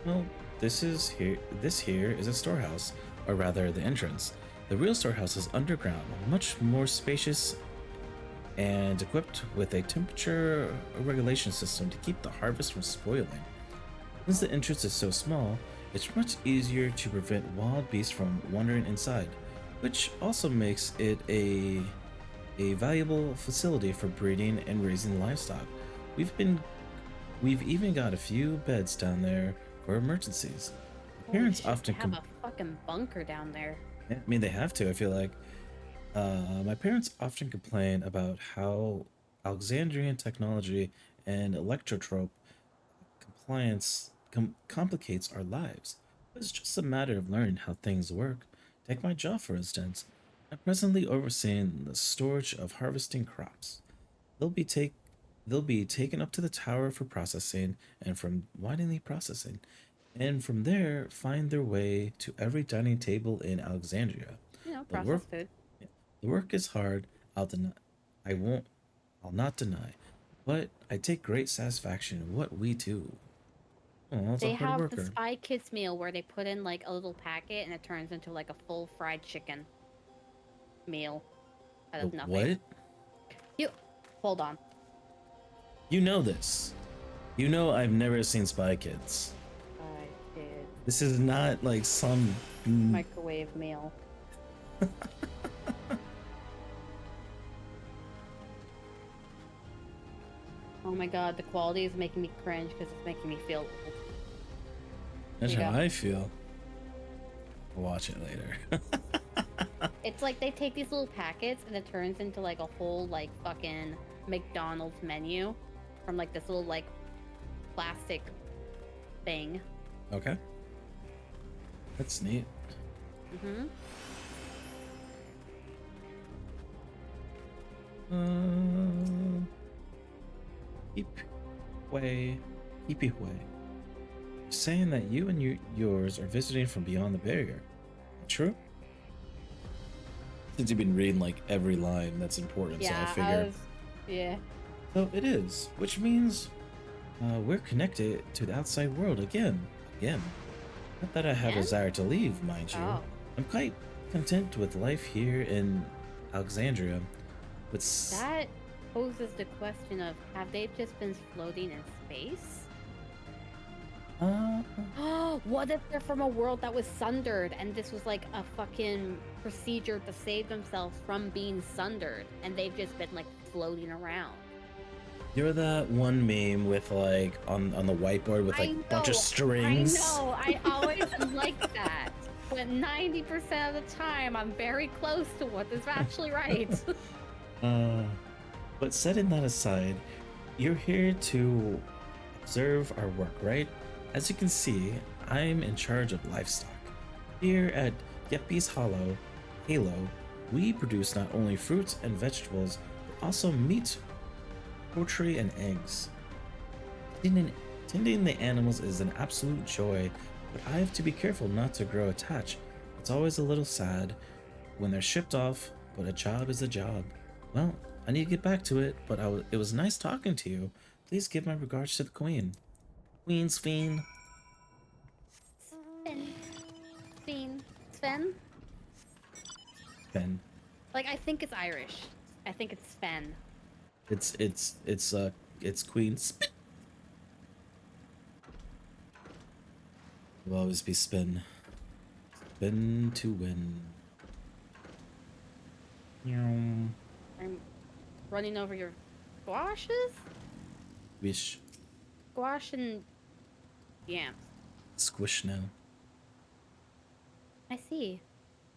Well, this here is a storehouse, or rather the entrance. The real storehouse is underground, much more spacious and equipped with a temperature regulation system to keep the harvest from spoiling. Since the entrance is so small, it's much easier to prevent wild beasts from wandering inside. which also makes it a valuable facility for breeding and raising livestock. We've even got a few beds down there for emergencies. Holy Parents shit, often they have a fucking bunker down there. Yeah, I mean, they have to. I feel like my parents often complain about how Alexandrian technology and electrotrope compliance complicates our lives. It's just a matter of learning how things work. Take my job, for instance. I'm presently overseeing the storage of harvesting crops. They'll be take they'll be taken up to the tower for processing, and from widely processing, and from there find their way to every dining table in Alexandria. You know, The work processed food. the work is hard. I won't I'll not deny. But I take great satisfaction in what we do. Oh, it's a They hard have the worker. Spy Kids meal where they put in like a little packet and it turns into like a full fried chicken meal out of The nothing. what? You hold on. You know this. You know I've never seen Spy Kids. I did This is not like some microwave meal. Oh my god, the quality is making me cringe because it's making me feel old. That's Here you how go. I feel. I'll watch it later. It's like they take these little packets and it turns into like a whole like fucking McDonald's menu from like this little like plastic thing. Okay. That's neat. Mm-hmm. Keep away. Saying that you and yours are visiting from beyond the barrier. True? Since you've been reading like every line that's important, so I figure. Yeah. So it is, which means we're connected to the outside world again. Not that I have a Again? desire to leave, mind you. Oh. I'm quite content with life here in Alexandria. But That poses the question of have they just been floating in space? What if they're from a world that was sundered and this was like a fucking procedure to save themselves from being sundered and they've just been like floating around? You're that one meme with like on the whiteboard with like a bunch of strings. I know, I always am like that. But 90% of the time, I'm very close to what is actually right. But setting that aside, you're here to observe our work, right? As you can see, I'm in charge of livestock. Here at Yeppy's Halo, we produce not only fruits and vegetables, but also meat, poultry, and eggs. Tending the animals is an absolute joy, but I have to be careful not to grow attached. It's always a little sad when they're shipped off, but a job is a job. Well, I need to get back to it, but it was nice talking to you. Please give my regards to the Queen. Queen's Fiend. Sven? Ben. Like, I think it's Irish. I think it's Sven. It's Queen's. Will always be spin. Spin to win. I'm running over your squashes? Wish. Squash and yams. Squish now. I see.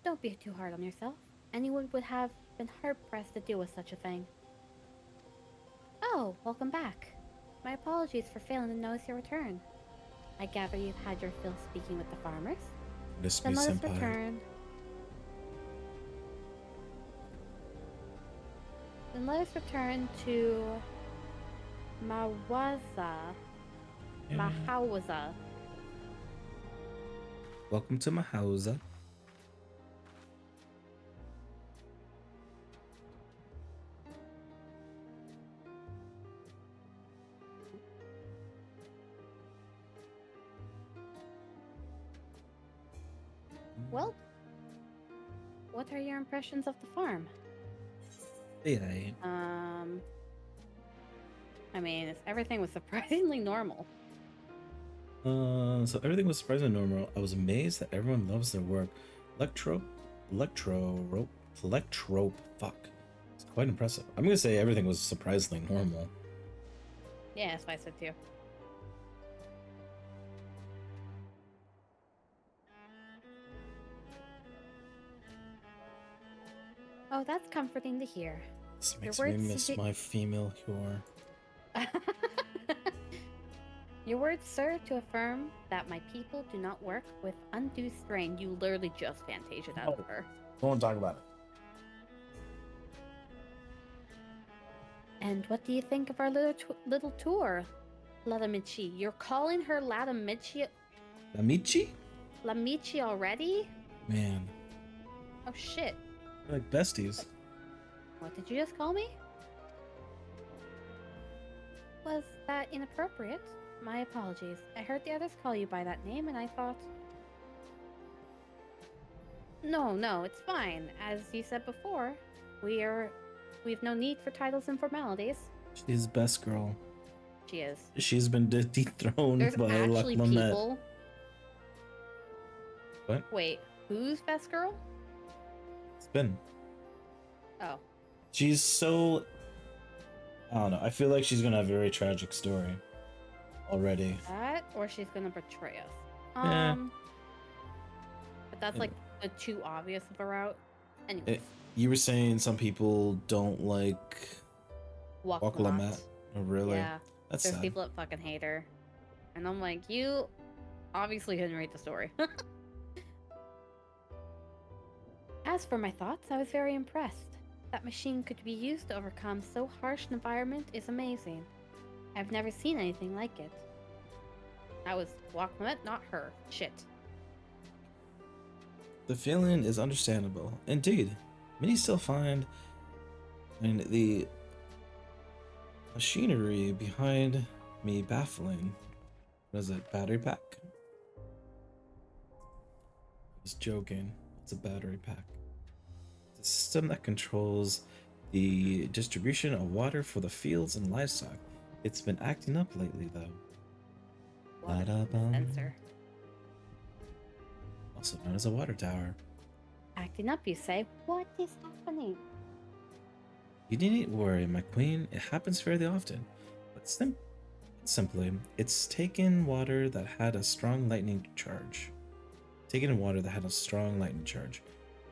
Don't be too hard on yourself. Anyone would have been hard-pressed to deal with such a thing. Oh, welcome back. My apologies for failing to notice your return. I gather you've had your fill speaking with the farmers? Miss me, Then let us senpai. return. Then let us return to Mahawaza. Welcome to my house. Well, what are your impressions of the farm? Yeah. I mean, everything was surprisingly normal. So everything was surprisingly normal. I was amazed that everyone loves their work. Electrope. Fuck. It's quite impressive. I'm gonna say everything was surprisingly normal. Yeah, that's what I said too. Oh, that's comforting to hear. This Your makes me words miss my female whore. Your words, sir, to affirm that my people do not work with undue strain. You literally just fantasied out of her. Don't talk about it. And what do you think of our little tour, Ladamichi? You're calling her Ladamichi Amici? already? Man, Oh shit. we're like besties. What did you just call me? Was that inappropriate? My apologies. I heard the others call you by that name and I thought... No, it's fine. As you said before, we've no need for titles and formalities. She's best girl. She is. She's been dethroned There's by actually Lamet. people... What? Wait, who's best girl? It's been. Oh. She's so... I don't know. I feel like she's gonna have a very tragic story. Already. That, or she's gonna betray us. Yeah. But that's like the too obvious of a route. Anyways. You were saying some people don't like Walk Lamet. Oh, really? Yeah. That's There's sad. people that fucking hate her. And I'm like, you obviously couldn't read the story. As for my thoughts, I was very impressed. That machine could be used to overcome so harsh an environment is amazing. I've never seen anything like it. That was Lamet, not her. Shit. The feeling is understandable. Indeed. Many still find the machinery behind me baffling. What is it? Battery pack? I was joking. It's a battery pack. The system that controls the distribution of water for the fields and livestock. It's been acting up lately, though. Sensor. Also known as a water tower. Acting up, you say? What is happening? You needn't worry, my queen. It happens fairly often. But simply, it's taken water that had a strong lightning charge.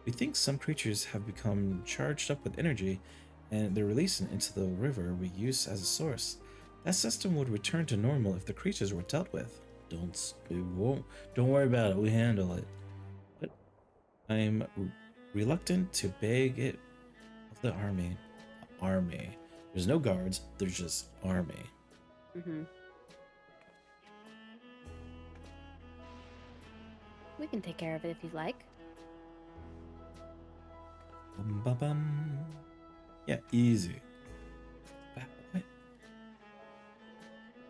We think some creatures have become charged up with energy, and they're releasing it into the river we use as a source. That system would return to normal if the creatures were dealt with. Don't worry about it. We handle it. But I'm reluctant to beg it of the army. Army. There's no guards. There's just army. Mm-hmm. We can take care of it if you'd like. Bum. Yeah, easy. What?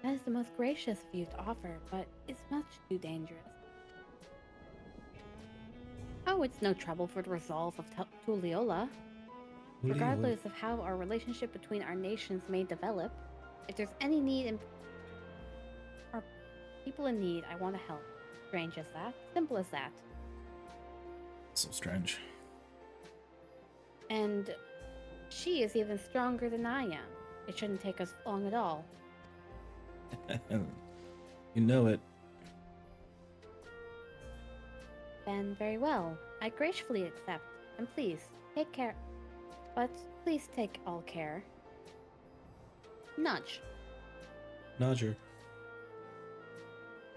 That is the most gracious of you to offer, but it's much too dangerous. Oh, it's no trouble for the resolve of Tulliola. Regardless of how our relationship between our nations may develop, if there's any need or people in need, I want to help. Strange as that. Simple as that. So strange. And she is even stronger than I am. It shouldn't take us long at all. You know it. Then very well. I gracefully accept. And please, take care. But please take all care. Nudge. Nodger.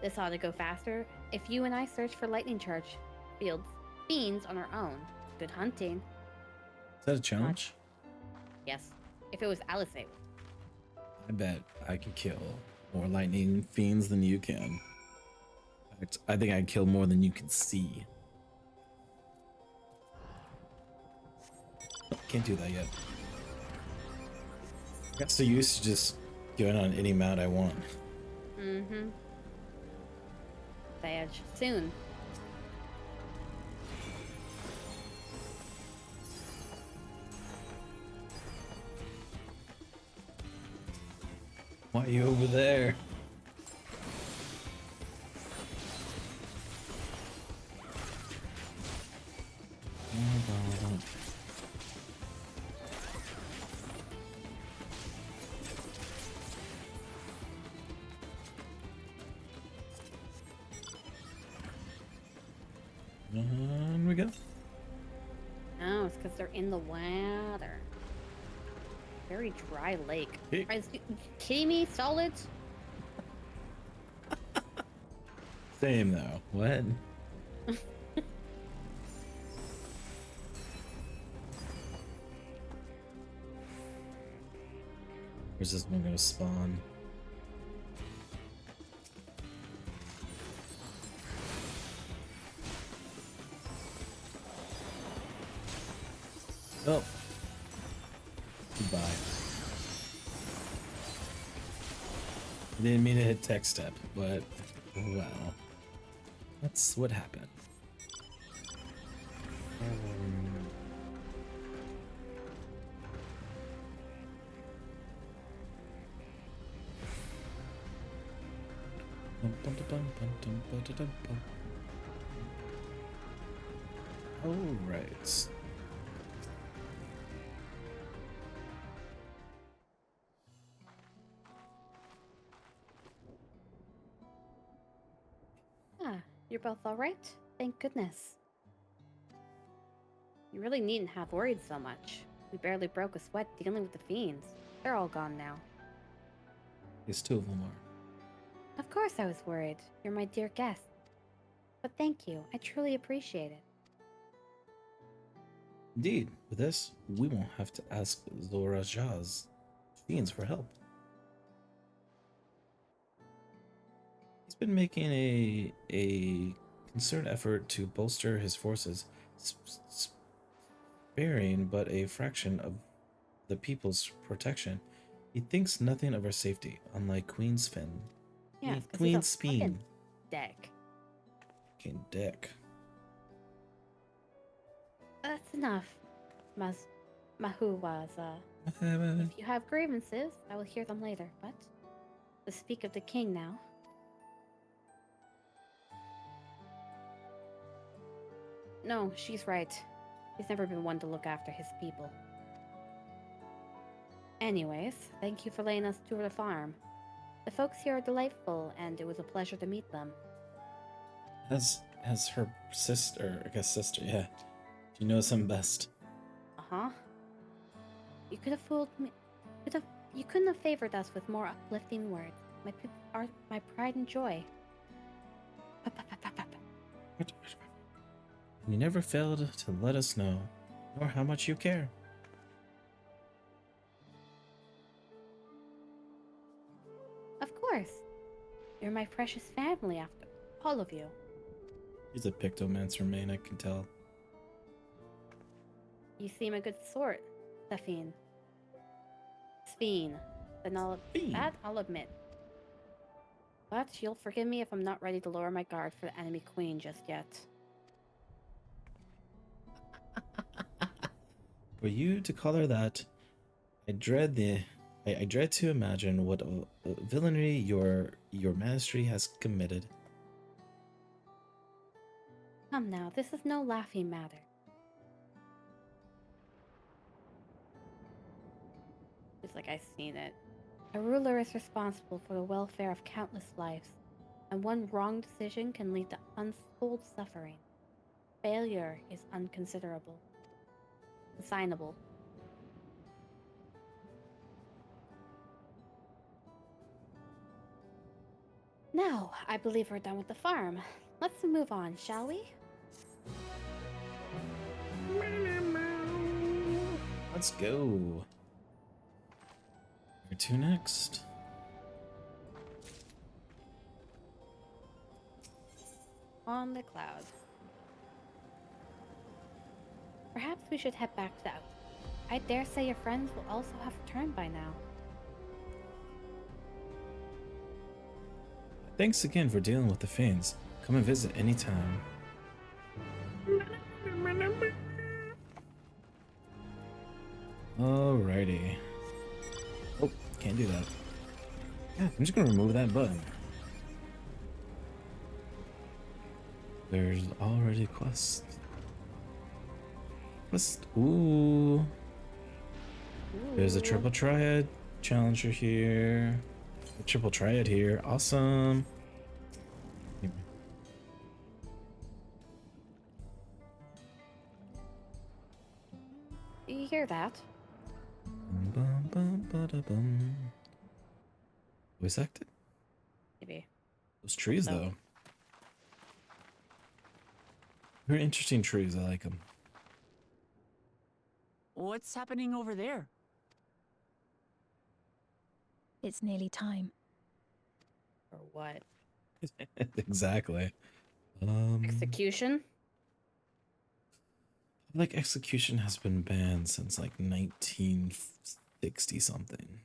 This ought to go faster if you and I search for lightning charge fiends on our own. Good hunting. Is that a challenge? Yes. If it was Alice, I would. I bet I can kill more lightning fiends than you can. In fact, I think I can kill more than you can see. Can't do that yet. I got so used to just going on any mount I want. Mm-hmm. Badge. Soon. Why are you over there? we go. No, it's because they're in the water. Very dry lake. Hey. Are you kidding me? Solid? Same though. What? Where's this one gonna spawn? Oh. Goodbye. I didn't mean to hit tech step, but wow. That's what happened. All right. Ah, you're both alright? Thank goodness. You really needn't have worried so much. We barely broke a sweat dealing with the fiends. They're all gone now. There's two of them are. Of course I was worried. You're my dear guest. But thank you. I truly appreciate it. Indeed, with this, we won't have to ask Zora Jazz fiends for help. He's been making a concerted effort to bolster his forces, sparing but a fraction of the people's protection. He thinks nothing of our safety, unlike Queen's Fin. Yeah, Queen's Speen. Deck. Fucking dick. That's enough, Mahuwaza. If you have grievances, I will hear them later, but to speak of the king now. No, she's right. He's never been one to look after his people. Anyways, thank you for letting us tour the farm. The folks here are delightful, and it was a pleasure to meet them. As her sister, I guess sister, yeah. She knows him best. Uh-huh. You could have fooled me. You couldn't have favored us with more uplifting words. My people are my pride and joy. You never failed to let us know, nor how much you care. Of course. You're my precious family after all of you. He's a Pictomancer main, I can tell. You seem a good sort, Stephine. Sphene. Then I'll admit. But you'll forgive me if I'm not ready to lower my guard for the enemy queen just yet. For you to call her that, I dread to imagine what villainy your mastery has committed. Come now, this is no laughing matter. It's like I've seen it. A ruler is responsible for the welfare of countless lives, and one wrong decision can lead to untold suffering. Failure is unconsiderable. Consignable. Now, I believe we're done with the farm. Let's move on, shall we? Let's go. Where to next? On the cloud. Perhaps we should head back south. I dare say your friends will also have returned by now. Thanks again for dealing with the fiends. Come and visit anytime. Alrighty. Oh, can't do that. Yeah, I'm just gonna remove that button. There's already a quest. Ooh. There's a triple triad challenger here. A triple triad here. Awesome. You hear that? Bum, bum, ba-da-bum. Voice acted? Maybe. Those trees, So. though. Very interesting trees. I like them. What's happening over there? It's nearly time. Or what? Exactly. Execution? Like execution has been banned since like 1960 something.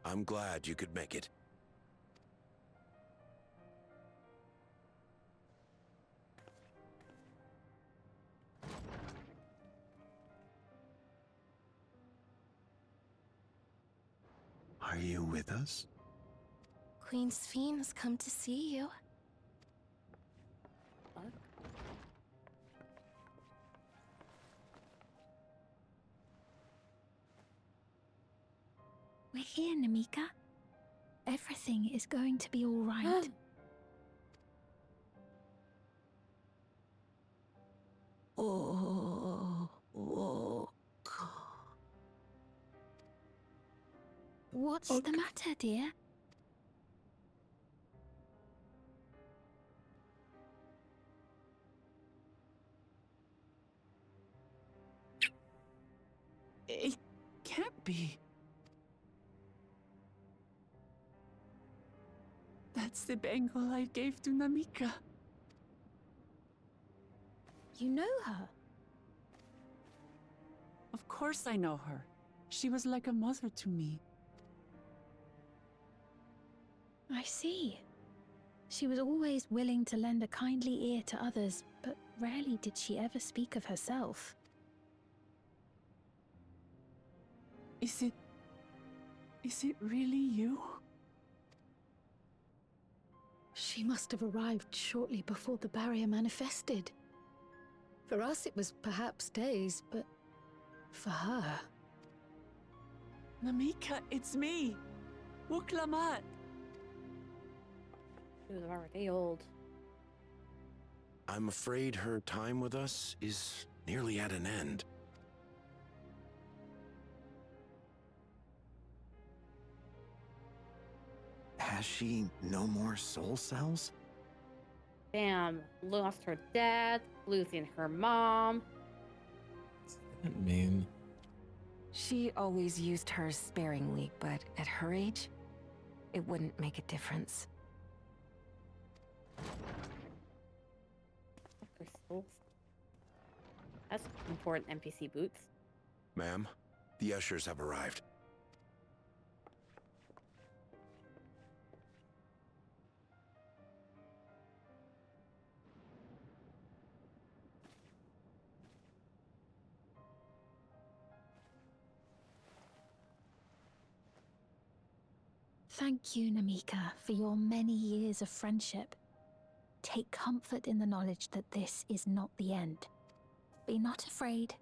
I'm glad you could make it. Are you with us? Queen Sphene has come to see you. Fuck. We're here, Namika. Everything is going to be all right. What's the matter, dear? It can't be. That's the bangle I gave to Namika. You know her? Of course I know her. She was like a mother to me. I see. She was always willing to lend a kindly ear to others, but rarely did she ever speak of herself. Is it really you? She must have arrived shortly before the barrier manifested. For us, it was perhaps days, but for her... Namika, it's me! Wuklamat! She was already old. I'm afraid her time with us is nearly at an end. Has she no more soul cells? Damn, lost her dad, losing her mom. What's that mean? She always used hers sparingly, but at her age, it wouldn't make a difference. Crystals. That's important NPC boots. Ma'am, the ushers have arrived. Thank you, Namika, for your many years of friendship. Take comfort in the knowledge that this is not the end. Be not afraid.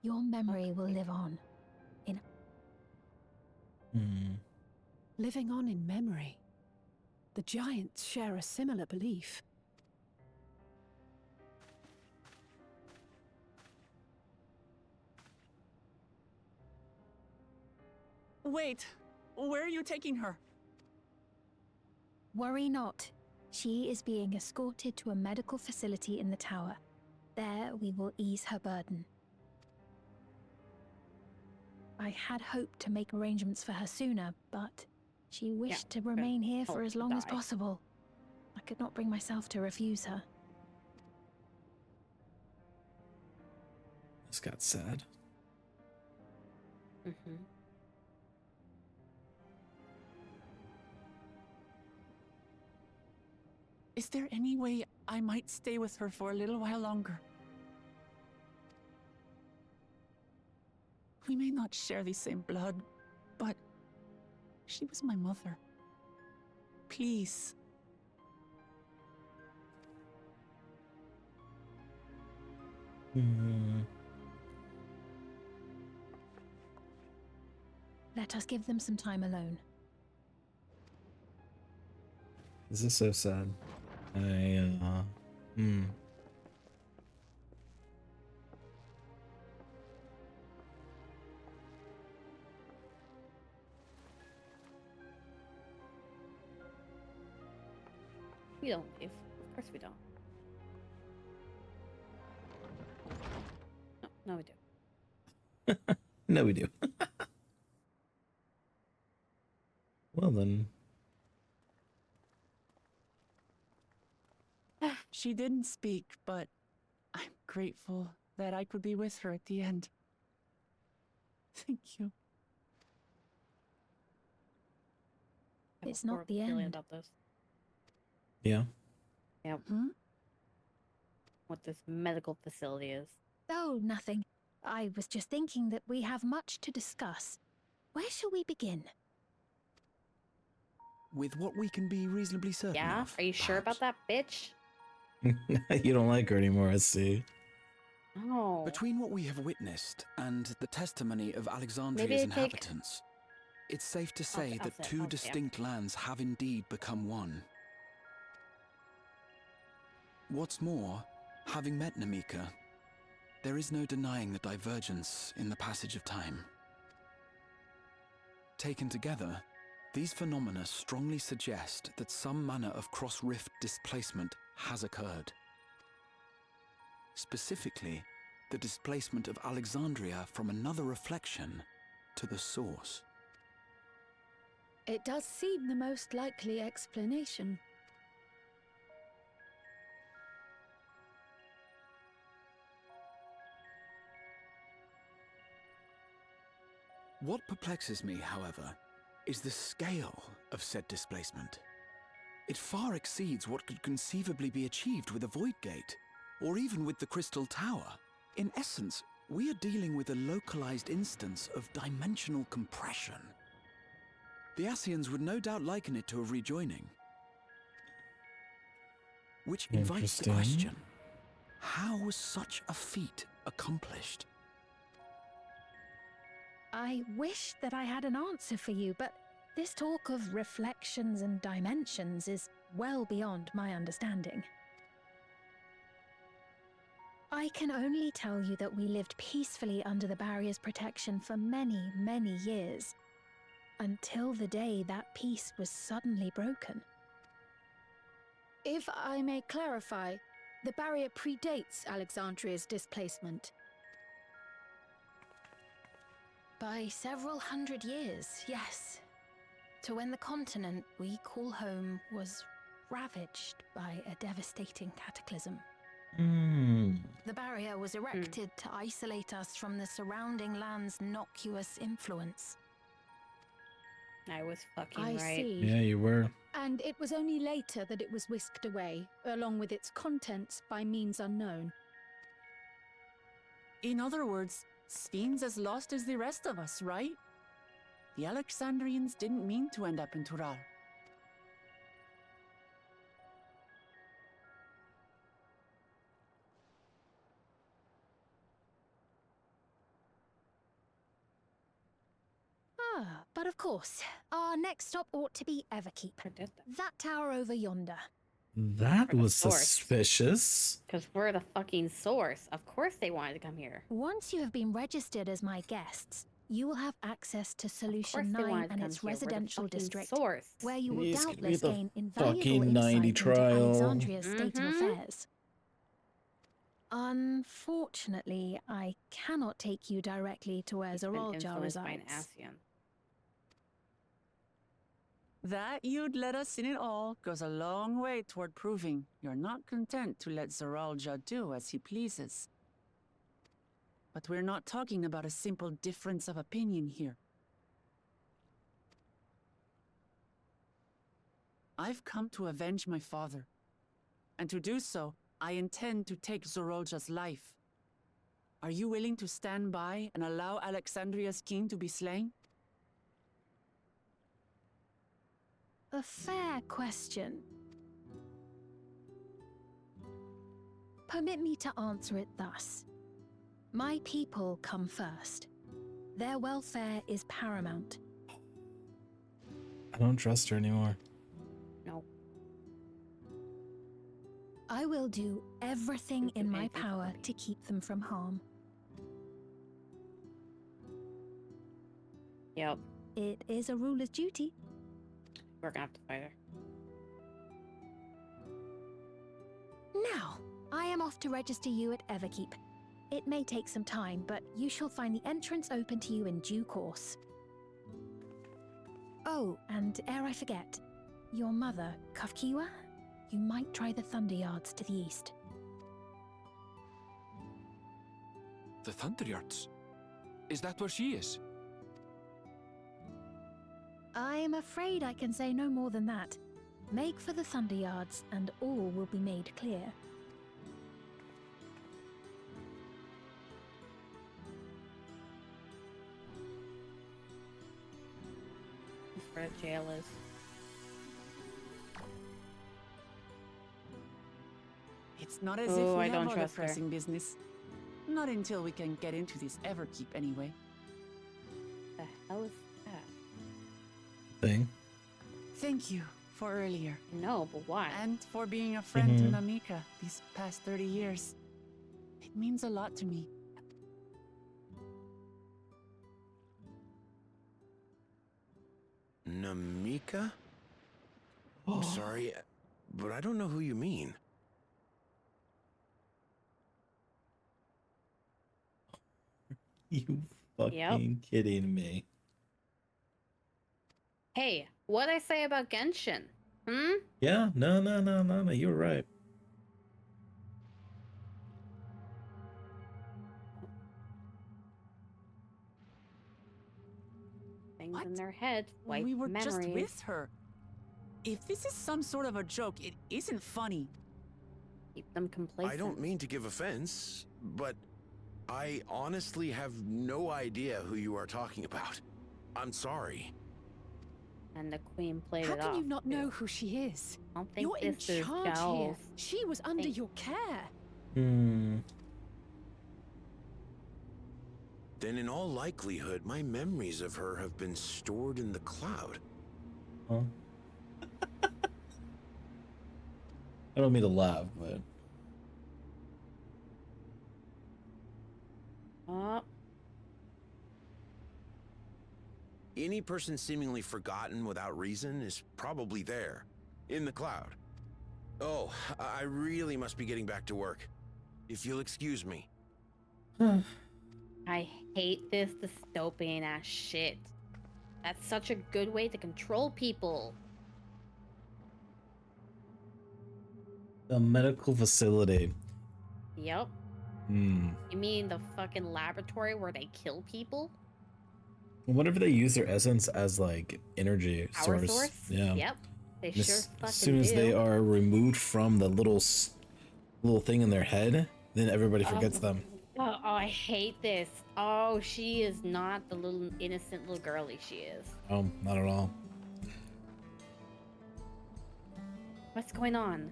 Your memory will live on. Living on in memory. The giants share a similar belief. Wait! Where are you taking her? Worry not. She is being escorted to a medical facility in the tower. There we will ease her burden. I had hoped to make arrangements for her sooner, but she wished to remain here for as long as possible. I could not bring myself to refuse her. This got sad. Mm-hmm. Is there any way I might stay with her for a little while longer? We may not share the same blood, but she was my mother. Please. Let us give them some time alone. This is so sad. We don't leave. Of course we don't. No, we do. No, we do. Well then. She didn't speak, but I'm grateful that I could be with her at the end. Thank you. I have a It's not horrible the feeling end. about this. Yeah. Yeah. What this medical facility is. Oh, nothing. I was just thinking that we have much to discuss. Where shall we begin? With what we can be reasonably certain Yeah? of. Are you sure about perhaps. that bitch? You don't like her anymore, I see. No. Between what we have witnessed and the testimony of Maybe Alexandria's I take- inhabitants, it's safe to say I'll that say- two I'll say, distinct lands have indeed become one. What's more, having met Namika, there is no denying the divergence in the passage of time. Taken together, these phenomena strongly suggest that some manner of cross-rift displacement has occurred. Specifically, the displacement of Alexandria from another reflection to the source. It does seem the most likely explanation. What perplexes me, however, is the scale of said displacement. It far exceeds what could conceivably be achieved with a void gate, or even with the Crystal Tower. In essence, we are dealing with a localized instance of dimensional compression. The Ascians would no doubt liken it to a rejoining. Which invites the Interesting. question, how was such a feat accomplished? I wish that I had an answer for you, but this talk of reflections and dimensions is well beyond my understanding. I can only tell you that we lived peacefully under the barrier's protection for many, many years, until the day that peace was suddenly broken. If I may clarify, the barrier predates Alexandria's displacement. By several hundred years, yes. To when the continent we call home was ravaged by a devastating cataclysm. The barrier was erected to isolate us from the surrounding land's innocuous influence. I was fucking I right. see. Yeah, you were. And it was only later that it was whisked away, along with its contents, by means unknown. In other words, Sphene's as lost as the rest of us, right? The Alexandrians didn't mean to end up in Tural. Ah, but of course, our next stop ought to be Everkeep. I did that. That tower over yonder. That For the was source. suspicious. Because we're the fucking source. Of course they wanted to come here. Once you have been registered as my guests, you will have access to Of Solution course they 9 wanted to and come its here. We're the residential fucking district, source. where you will Please give me doubtless the gain invaluable fucking 90 insight into trial. Alexandria's state of Mhm. affairs. Unfortunately, I cannot take you directly to where He's been Zoralja influenced by an resides. Ascian. That you'd let us in it all goes a long way toward proving you're not content to let Zoralja do as he pleases. But we're not talking about a simple difference of opinion here. I've come to avenge my father. And to do so, I intend to take Zoralja's life. Are you willing to stand by and allow Alexandria's king to be slain? A fair question. Permit me to answer it thus. My people come first. Their welfare is paramount. I don't trust her anymore. No. I'll do everything Don't do in my anything power funny. to keep them from harm. Yep, It is a ruler's duty. we're gonna have to fight her. Now, I am off to register you at Everkeep. It may take some time, but you shall find the entrance open to you in due course. Oh, and ere I forget, your mother, Kafkiwa, you might try the Thunder Yards to the east. The Thunder Yards? Is that where she is? I'm afraid I can say no more than that. Make for the Thunder Yards, and all will be made clear. That's where the jail is. It's not as Oh, if we I have don't other trust her. pressing business. Not until we can get into this Everkeep anyway. The hell is that? Thing. Thank you for earlier. No, but why? And for being a friend to Mhm. Namika these past 30 years. It means a lot to me. Namika? I'm sorry, but I don't know who you mean. You fucking kidding me? Hey, what'd I say about Genshin? Hmm? Yeah, no. You're right. Things What? in their head, wipe We were memories. just with her. If this is some sort of a joke, it isn't funny. Keep them complacent. I don't mean to give offense, but I honestly have no idea who you are talking about. I'm sorry. And the queen played How it can off. you not too. know who she is? I don't think You're in this is charge here. Gel's. She was under Think- your care. Hmm. Then in all likelihood, my memories of her have been stored in the cloud. Huh? I don't mean to laugh, but Oh, Any person seemingly forgotten without reason is probably there, in the cloud. Oh, I really must be getting back to work. If you'll excuse me. I hate this dystopian ass shit. That's such a good way to control people. the medical facility. Yep. Hmm. You mean the fucking laboratory where they kill people? What if they use their essence as like energy Power source? Yeah. Yep. They And sure fucking as soon as do. they are removed from the little thing in their head, then everybody forgets them. Oh, I hate this. Oh, she is not the little innocent little girlie she is. Oh, not at all. What's going on?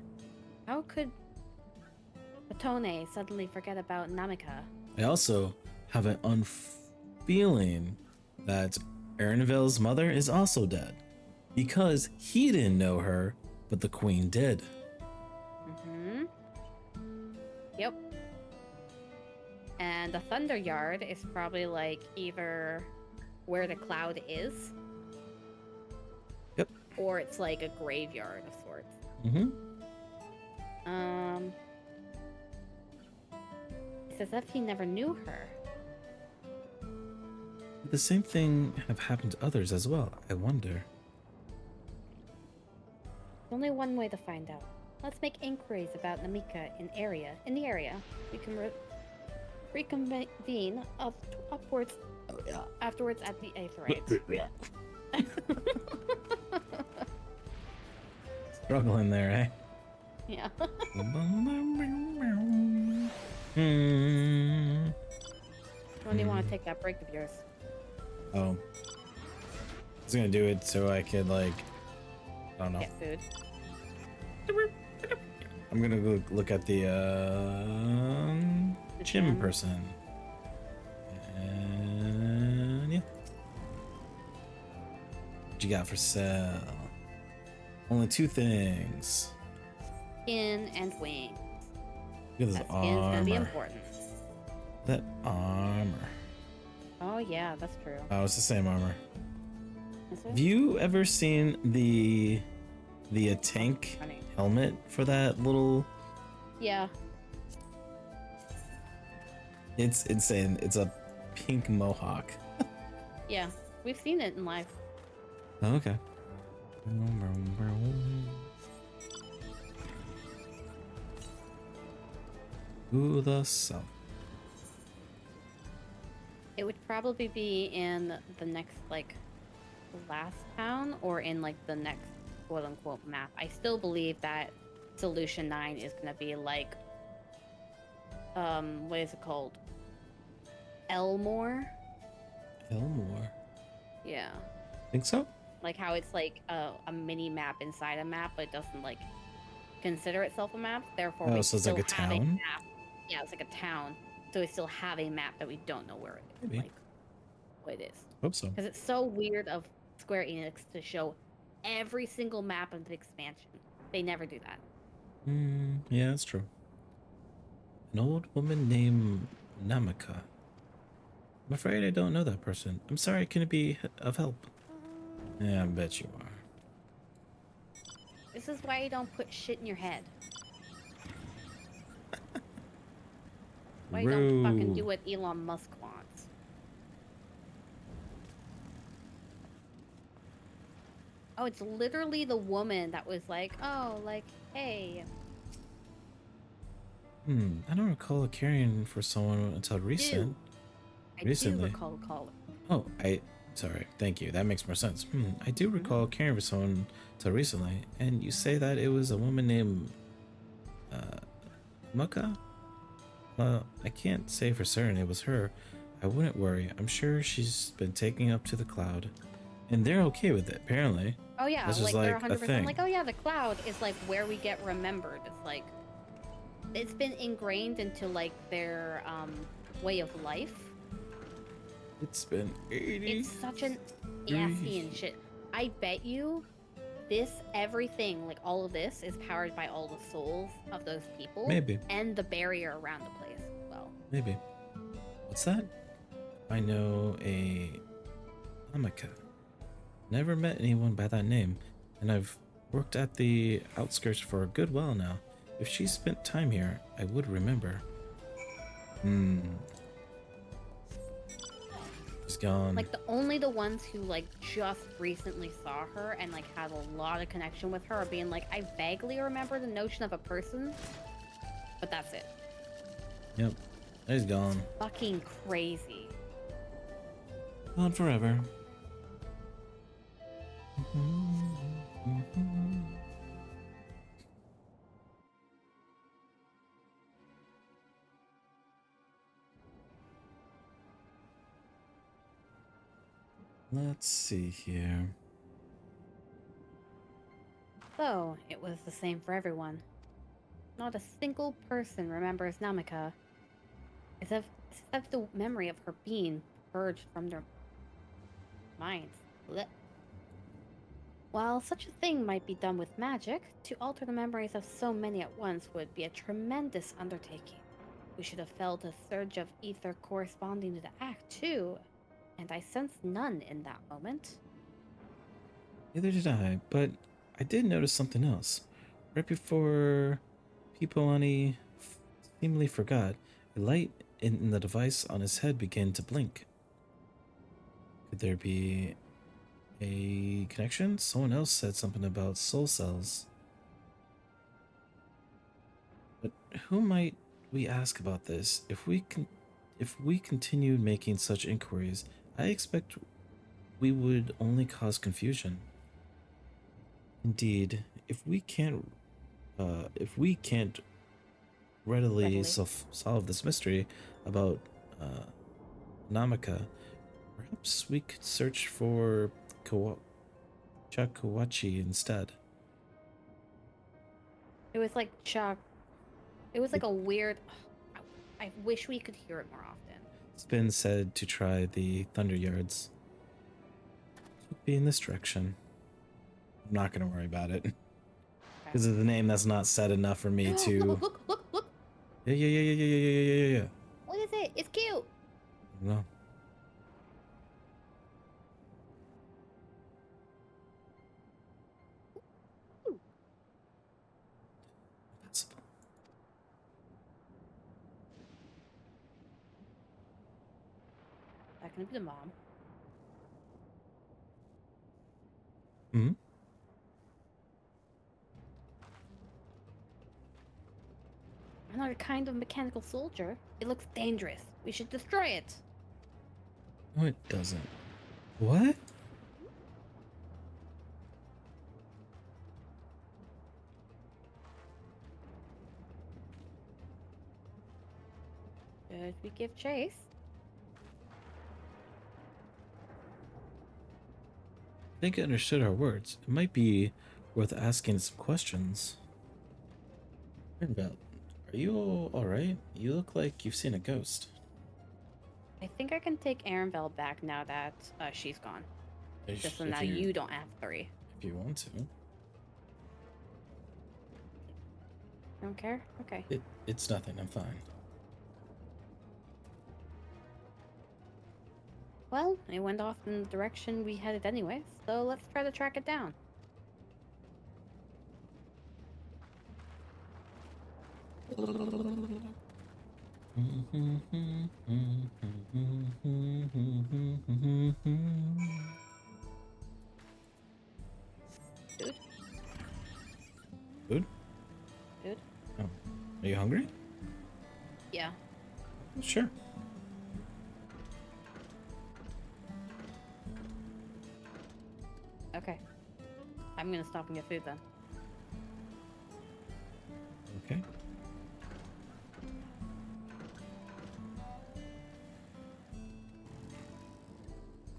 How could Otone suddenly forget about Namika? I also have an feeling that Erinville's mother is also dead. Because he didn't know her, but the queen did. Mm-hmm. Yep. And the Thunder Yard is probably like either where the cloud is. Yep. Or it's like a graveyard of sorts. Mm-hmm. It's as if he never knew her. The same thing have happened to others as well, I wonder. There's only one way to find out. Let's make inquiries about Namika in the area. We can reconvene upwards afterwards at the Aetheryte. Struggling there, eh? Yeah. When do you want to take that break of yours? Oh. I was gonna do it so I could, like, I don't know. Get food. I'm gonna go look at the gym gym? person. And yeah. What you got for sale? Only 2 things. Skin and wings. Look at this That skin's gonna be armor. important. That armor. Oh yeah, that's true. Oh, it's the same armor. Is it? Have you ever seen the tank Funny. helmet for that little? Yeah. It's insane. It's a pink mohawk. Yeah. We've seen it in life. Oh, okay. To the south. It would probably be in the next, like, last town or in, like, the next quote unquote map. I still believe that Solution 9 is gonna be like, what is it called? Elmore? Elmore. Yeah. Think so? Like how it's like a mini map inside a map, but it doesn't, like, consider itself a map. Therefore, Oh, we so it's still like a have a town? map. Yeah, it's like a town. So we still have a map that we don't know where it is. Maybe. Like, what it is. Hope so. Because it's so weird of Square Enix to show every single map of the expansion. They never do that. Yeah, that's true. An old woman named Namaka. I'm afraid I don't know that person. I'm sorry, can it be of help? Yeah, I bet you are. This is why you don't put shit in your head. Why you don't fucking do what Elon Musk wants. Oh, it's literally the woman that was like, oh, like, hey. I don't recall caring for someone until recent. I Recently. do recall calling. Oh, sorry, thank you. That makes more sense. I do recall caring for someone until recently, and you say that it was a woman named Muka? Well, I can't say for certain it was her. I wouldn't worry. I'm sure she's been taken up to the cloud. And they're okay with it, apparently. Oh yeah, This is like they're like a 100% thing. like, oh yeah, the cloud is like where we get remembered. It's like, it's been ingrained into like their way of life. It's been 80. It's such an assy and shit. I bet you everything, like all of this is powered by all the souls of those people. Maybe. And the barrier around the place as well. Maybe. What's that? I know a Amaka. Never met anyone by that name, and I've worked at the outskirts for a good while now. If she spent time here, I would remember. She's gone. Like the ones who like just recently saw her and like had a lot of connection with her are being like, I vaguely remember the notion of a person, but that's it. Yep. He's gone. Fucking crazy. Gone forever. Let's see here. So, it was the same for everyone. Not a single person remembers Namika, except the memory of her being purged from their minds. Blech. While such a thing might be done with magic, to alter the memories of so many at once would be a tremendous undertaking. We should have felt a surge of ether corresponding to the act, too, and I sensed none in that moment. Neither did I, but I did notice something else. Right before Pipolani seemingly forgot, a light in the device on his head began to blink. Could there be a connection? Someone else said something about soul cells. But who might we ask about this? If we continued making such inquiries, I expect we would only cause confusion. Indeed, if we can't readily solve this mystery about Namaka, perhaps we could search for Chakawachi instead. It was like Chuck. It was like a weird. I wish we could hear it more often. It's been said to try the Thunder Yards. Could be in this direction. I'm not gonna worry about it. Because of the name, that's not said enough for me to. Look! Yeah. What is it? It's cute. No. That can be the mom. Hmm. Another kind of mechanical soldier. It looks dangerous. We should destroy it. No, it doesn't. What? Should we give chase? I think I understood our words. It might be worth asking some questions. About, are you alright? You look like you've seen a ghost. I think I can take Arenville back now that she's gone. Just so now you don't have 3. If you want to. Don't care? Okay. It's nothing. I'm fine. Well, it went off in the direction we headed anyway, so let's try to track it down. Food? Food? Food? Oh. Are you hungry? Yeah. Sure. Okay. I'm gonna stop and get food then. Okay.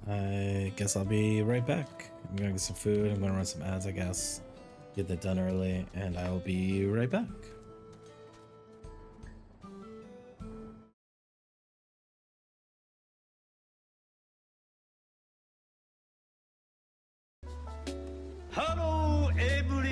I guess I'll be right back. I'm gonna get some food. I'm gonna run some ads, I guess. Get that done early, and I'll be right back. Hello, everyone.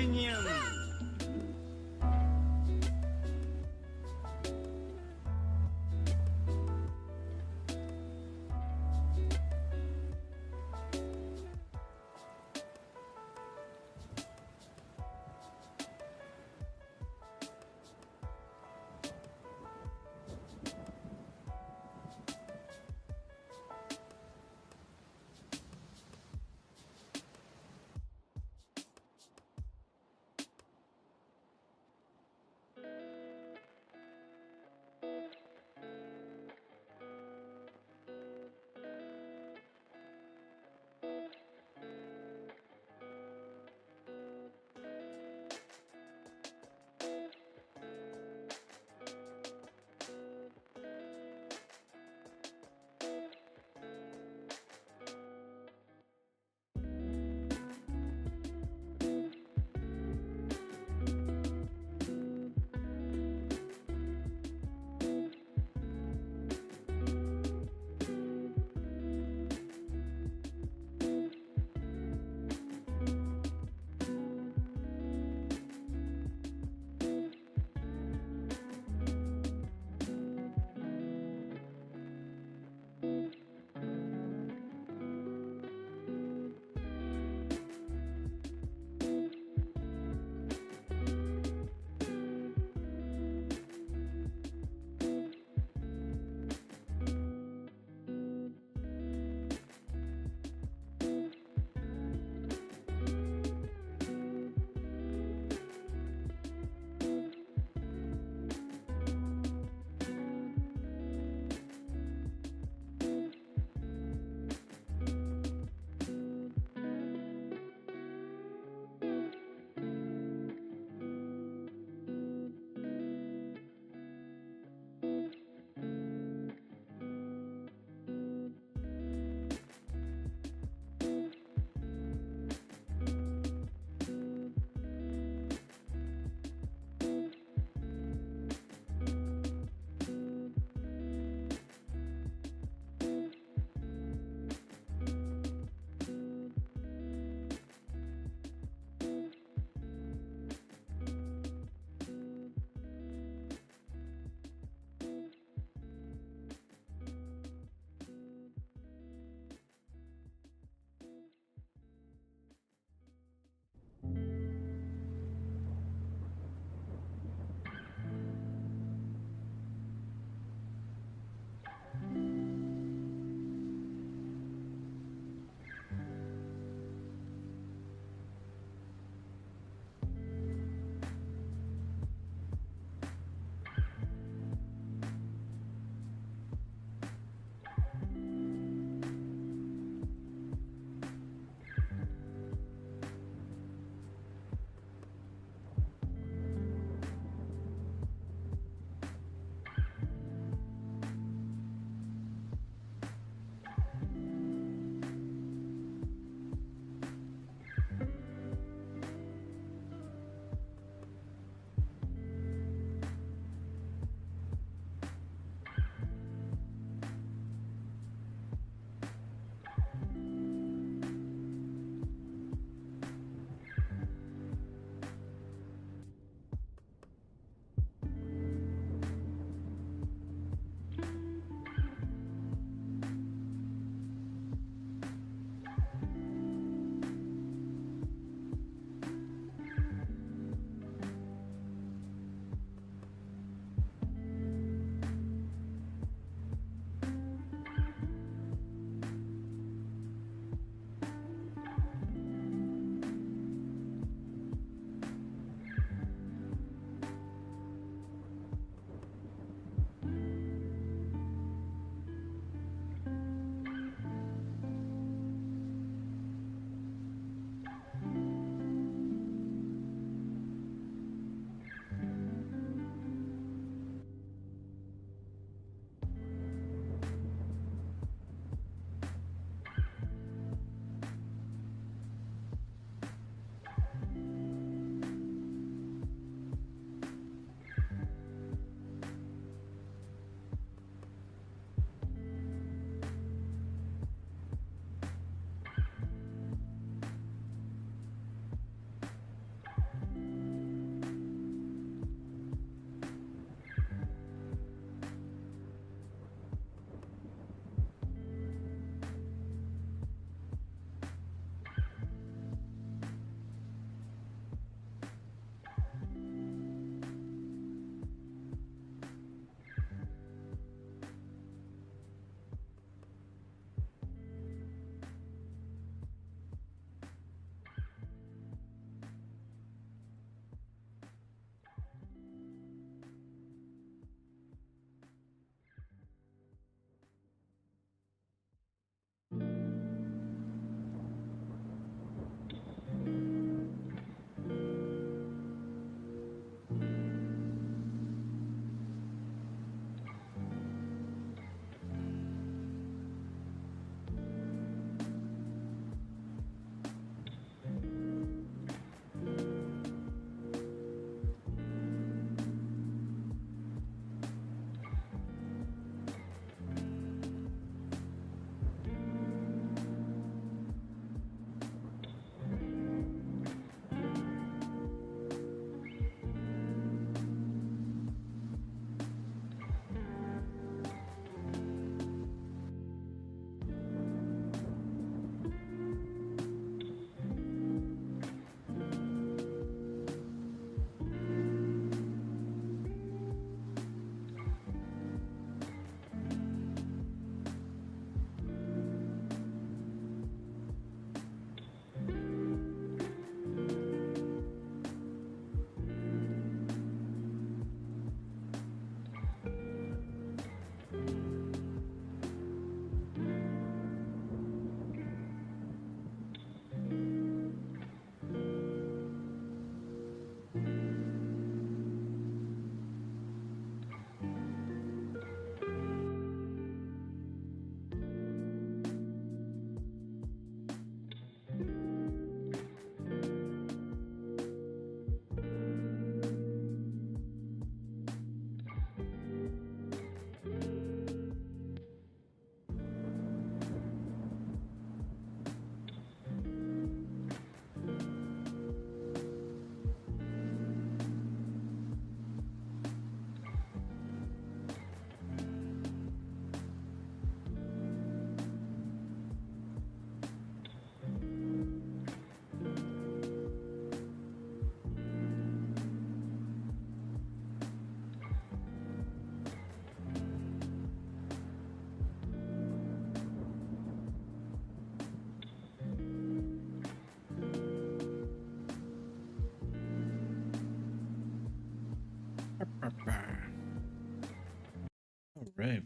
Right.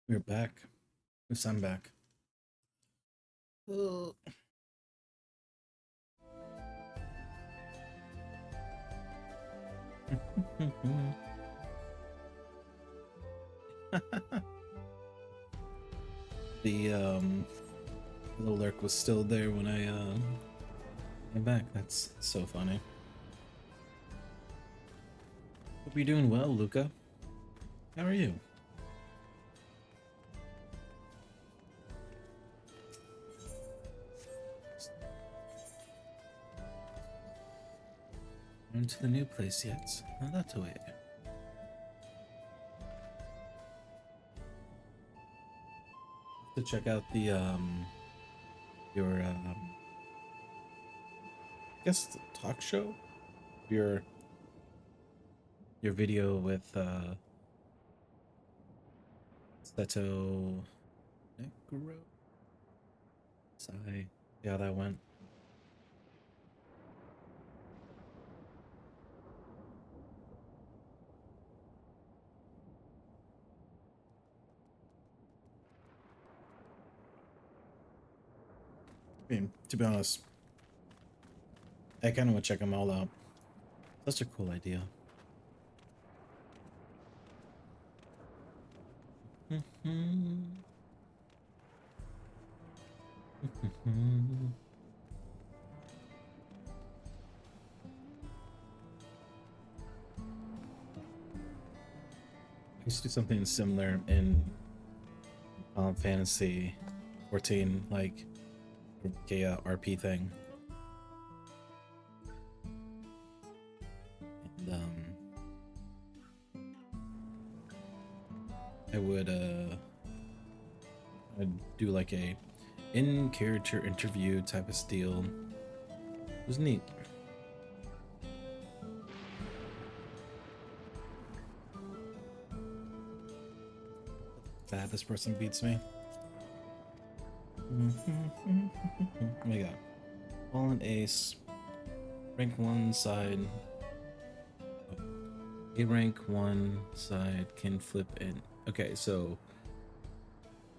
We're back. Yes, I'm back. Ugh. The little lurk was still there when I came back. That's so funny. Hope you're doing well, Luca. How are you? Into the new place yet? Not that way. To check out the your I guess the talk show, your video with Seto Negro. Sorry, see how that went. I mean, to be honest, I kind of want to check them all out. Such a cool idea. I used to do something similar in Final Fantasy 14, like a RP thing. And I'd do like a in-character interview type of deal. It was neat. Bad, this person beats me. What do you got? Fallen Ace. Rank 1 side. A rank 1 side can flip in. Okay, so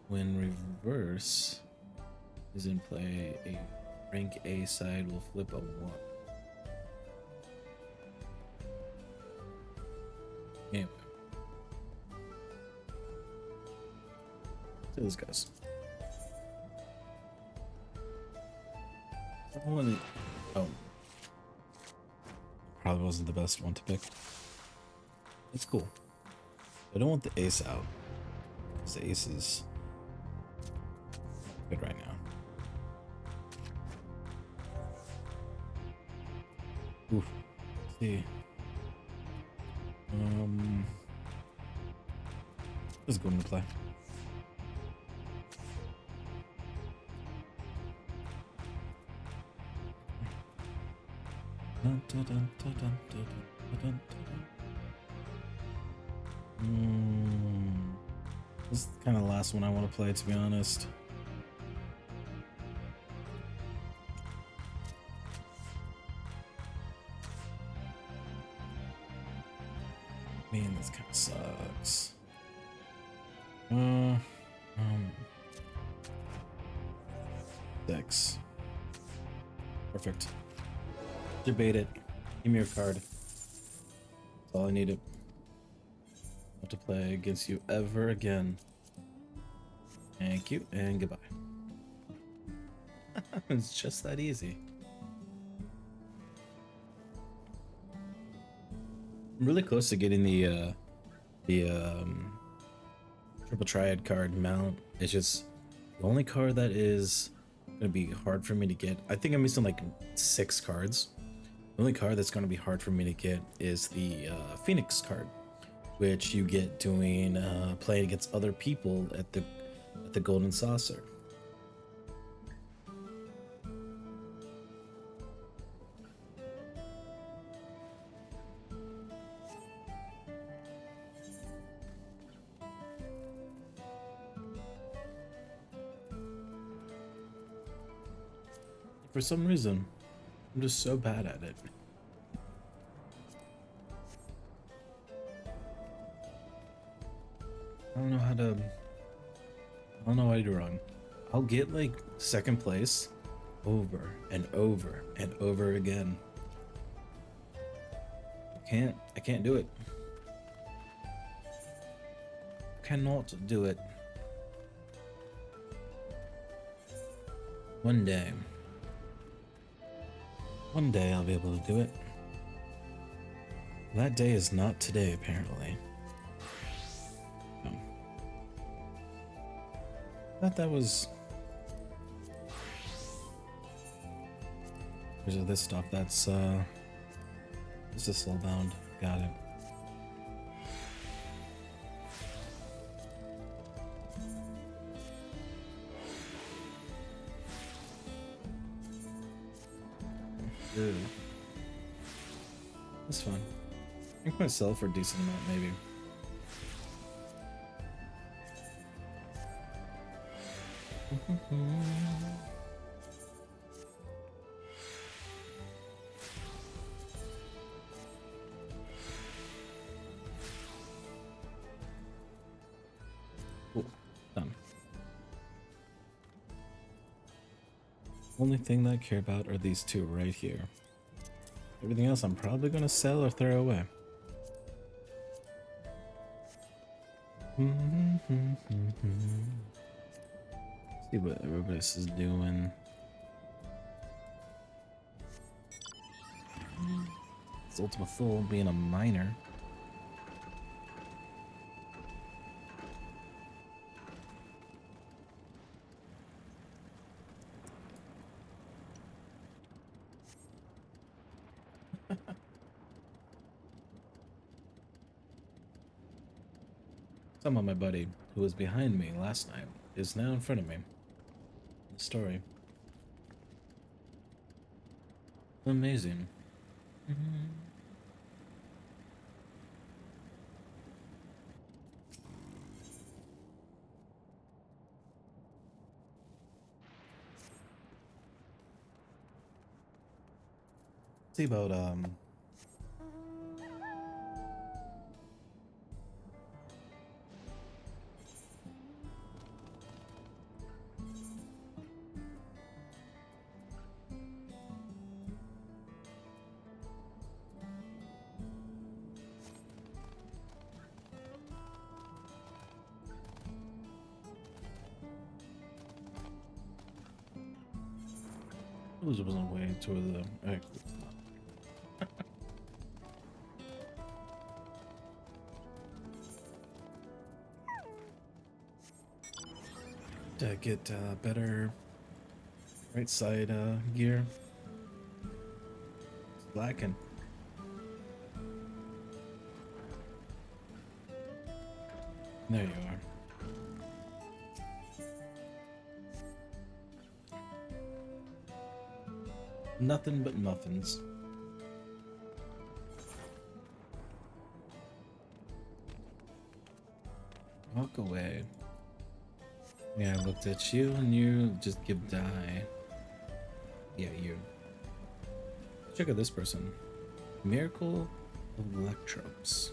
when reverse is in play, a rank A side will flip a 1. Anyway. See those guys. Oh. Probably wasn't the best one to pick. It's cool. I don't want the ace out, because the ace is good right now. Oof. Let's see. Let's go into play. This is kind of the last one I want to play, to be honest. Man, this kind of sucks. Six. Perfect. Debate it. Give me your card. That's all I needed. Not to play against you ever again. Thank you and goodbye. It's just that easy. I'm really close to getting the triple triad card mount. It's just the only card that is gonna be hard for me to get. I think I'm missing like 6 cards. The only card that's gonna be hard for me to get is the Phoenix card, which you get doing playing against other people at the Golden Saucer. For some reason, I'm just so bad at it. I don't know how to. I don't know what I do wrong. I'll get like second place over and over and over again. I can't do it. Cannot do it. One day I'll be able to do it. That day is not today, apparently. Oh. Thought that was. There's this stuff that's this is spellbound. Got it. Ew. That's fun. I think myself for a decent amount, maybe. Cool. Done. Only thing that I care about are these two right here. Everything else I'm probably gonna sell or throw away. See what everybody else is doing. It's Ultima Thule being a miner. Some of my buddy who was behind me last night is now in front of me. The story. Amazing. See about Blues wasn't way toward the. To get better right side gear. It's lacking. There you are. Nothing but muffins. Walk away. Yeah, I looked at you and you just give die. Yeah, you. Check out this person. Miracle of Electropes.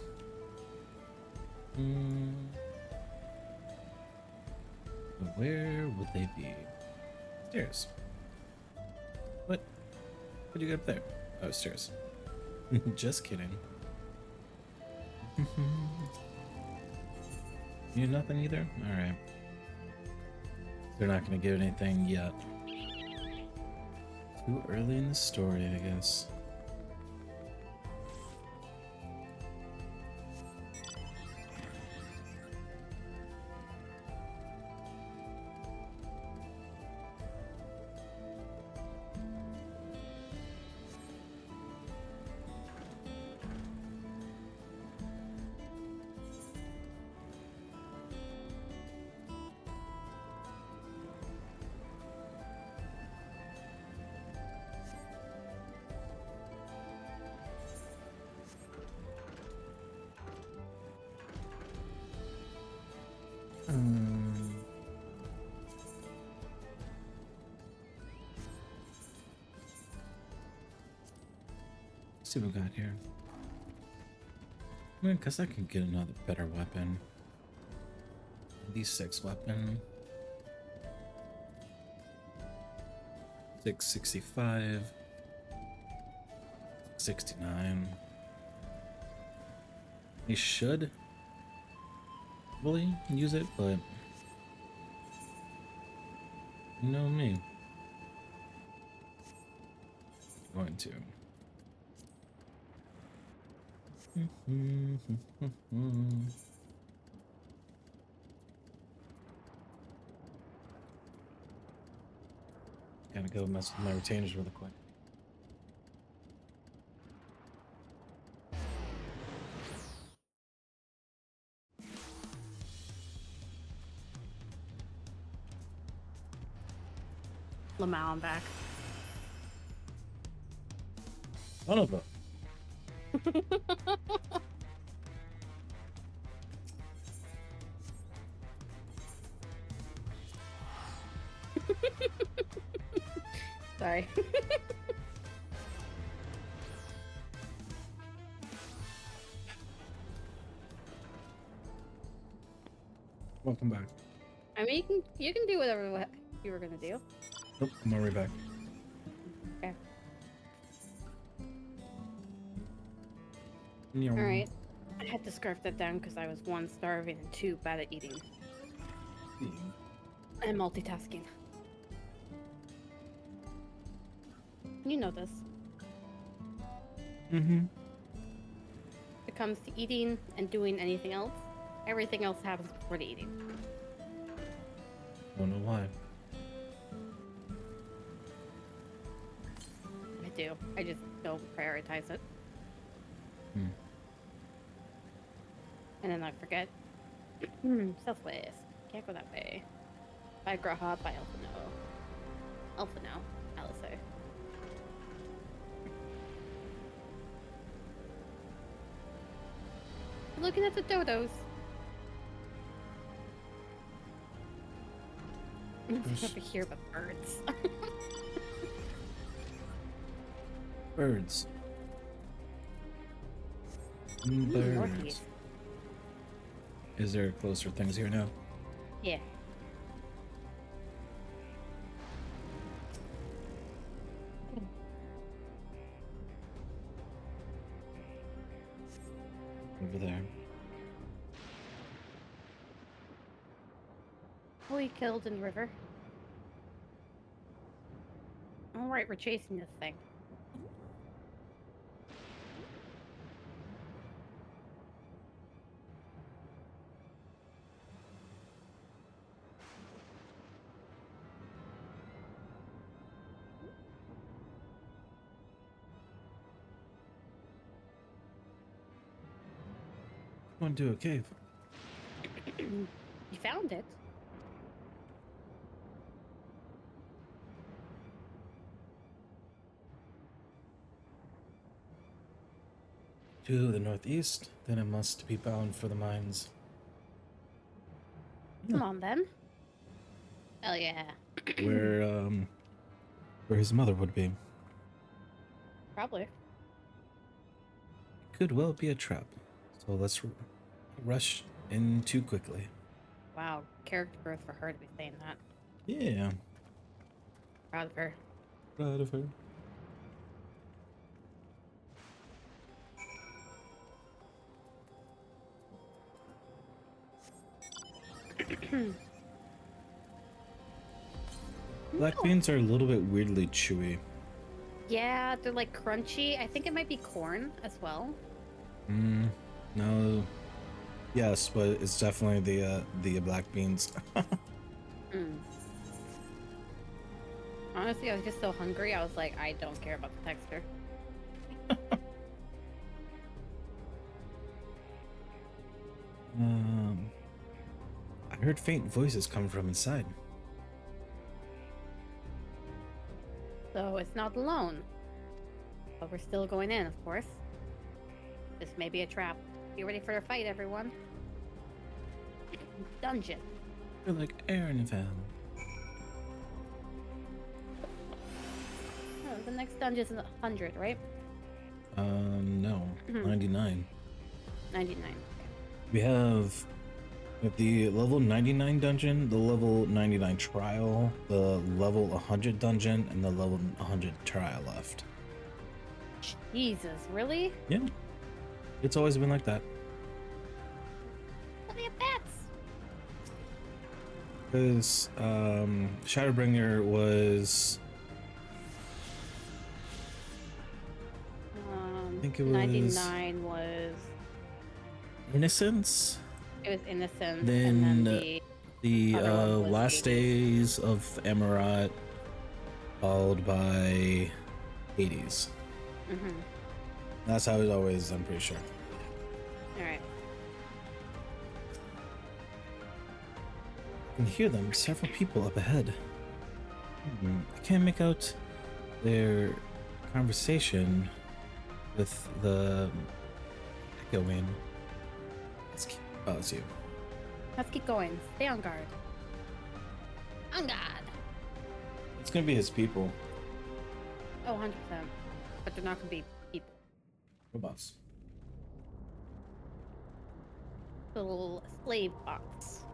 Where would they be? Stairs. What? What'd you get up there? Oh, stairs. Just kidding. You nothing either? Alright. They're not gonna give anything yet. Too early in the story, I guess. Let's see what we got here. I mean, 'cause I can get another better weapon. D6 weapon. 665. 69. I should really use it, but you know me. I'm going to. Gotta go mess with my retainers really quick. Lamau, I'm back. One of them. Sorry. Welcome back. I mean, you can do whatever the heck you were gonna do. Nope, I'm already back. Okay. All Alright. I had to scarf that down because I was 1, starving, and 2, bad at eating. And multitasking. You know this. Mm-hmm. When it comes to eating and doing anything else, everything else happens before the eating. Don't know why. I do. I just don't prioritize it. Hmm. And then I forget. Southwest. Can't go that way. By Graha, by Alphano. Alphano, Alisar. Looking at the dodos. Over here, but birds. Birds. Northeast. Is there closer things here now? Yeah. Over there. Who we killed in the river? Alright, we're chasing this thing. Going to a cave. You found it. To the northeast, then it must be bound for the mines. Come on, then. Hell yeah. Where his mother would be. Probably. Could well be a trap. So let's rush in too quickly. Wow, character growth for her to be saying that. Yeah. Proud of her. Proud of her. Black beans are a little bit weirdly chewy. Yeah, they're like crunchy. I think it might be corn as well. No. Yes, but it's definitely the black beans. Honestly, I was just so hungry. I was like, I don't care about the texture. I heard faint voices come from inside. So it's not alone. But we're still going in, of course. This may be a trap. Be ready for a fight, everyone. Dungeon. You're like Aaron fam. Oh, the next dungeon is 100, right? No. 99. 99. We have With the level 99 dungeon, the level 99 trial, the level 100 dungeon, and the level 100 trial left. Jesus, really? Yeah. It's always been like that. Look at bats. Because Shadowbringer was... I think it was... 99 was... Innocence? It was Innocence, Then and then the other one was last days of Emerald, followed by Hades. Mm-hmm. That's how it always, I'm pretty sure. Alright. I can hear them, several people up ahead. I can't make out their conversation with the echoing. Oh, it's you. Let's keep going. Stay on guard. On guard. It's gonna be his people. Oh, 100%. But they're not gonna be people. Robots. Little slave bots.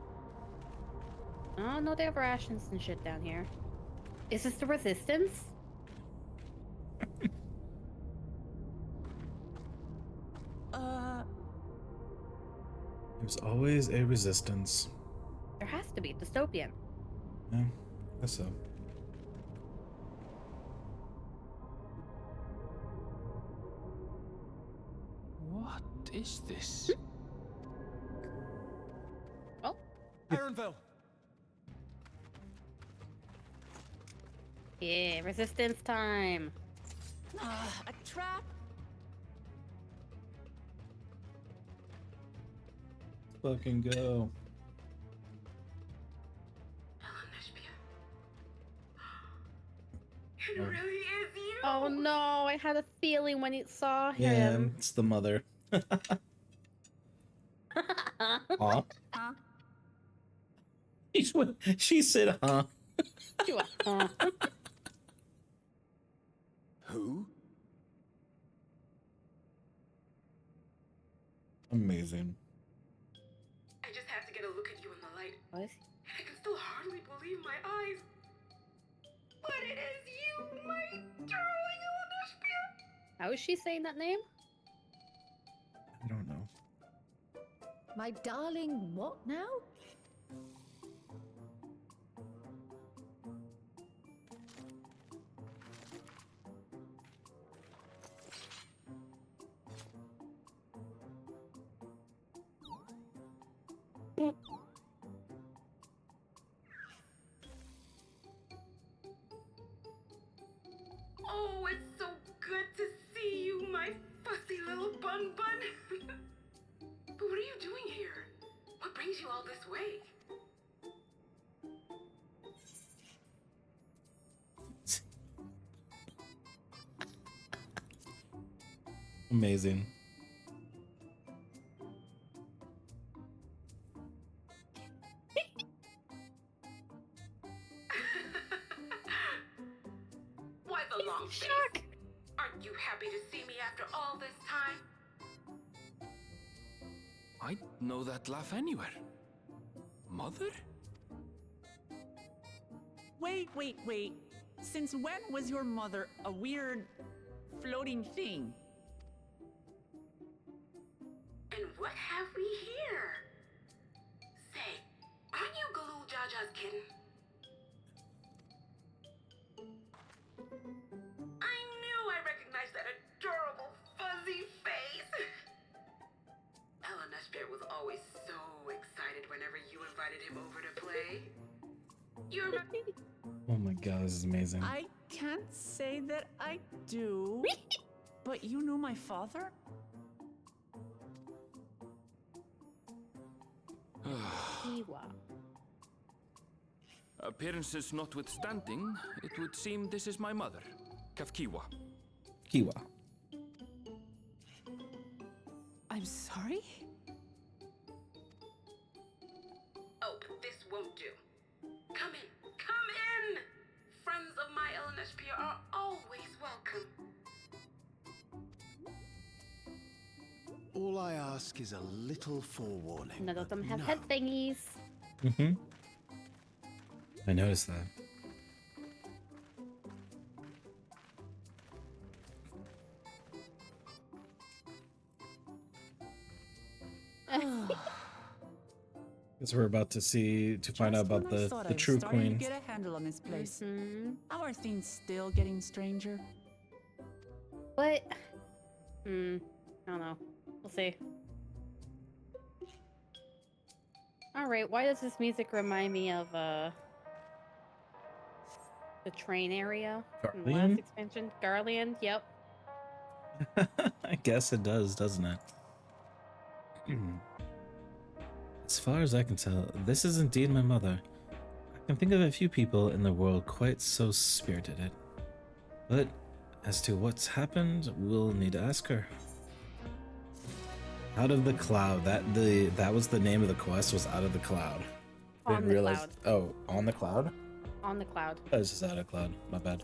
Oh, no, they have rations and shit down here. Is this the Resistance? There's always a resistance. There has to be. Dystopian. Yeah, I guess so. What is this? Oh. Ironville! Yeah, Resistance time. A trap? Fucking go. It really is you. Oh no, I had a feeling when it saw Yeah, him. it's the mother. Huh? Huh? She said, huh? She went, huh? Who? Amazing. I just had to get a look at you in the light. What? And I can still hardly believe my eyes. But it is you, my darling Elena. How is she saying that name? I don't know. My darling, what now? Oh, it's so good to see you, my fussy little bun bun. But what are you doing here? What brings you all this way? Amazing. Why the long face? Aren't you happy to see me after all this time? I'd know that laugh anywhere. Mother? Wait. Since when was your mother a weird floating thing? And what have we here? Say, aren't you Galul Jaja's kitten? I knew I recognized that adorable fuzzy face. Elena Spirit was always so excited whenever you invited him over to play. You're Oh my god, this is amazing. I can't say that I do. But you knew my father? Iwa. Appearances notwithstanding, it would seem this is my mother, Kafkiwa. Kiwa. I'm sorry? Oh, this won't do. Come in! Friends of my Elena Spirit are always welcome. All I ask is a little forewarning. None of them have no. head thingies. Mm-hmm. I noticed that. Guess we're about to find out about the true queen. Get a handle on this place. Mm-hmm. How are things still getting stranger? But, I don't know. We'll see. Alright, why does this music remind me of, the train area in the last Garlean? expansion? Garlean, yep. I guess it does, doesn't it? As far as I can tell, this is indeed my mother. I can think of a few people in the world quite so spirited. But as to what's happened, we'll need to ask her. Out of the cloud. That was the name of the quest, was Out of the Cloud. On the cloud. Oh, on the cloud? On the cloud. That was just Out of the Cloud. My bad.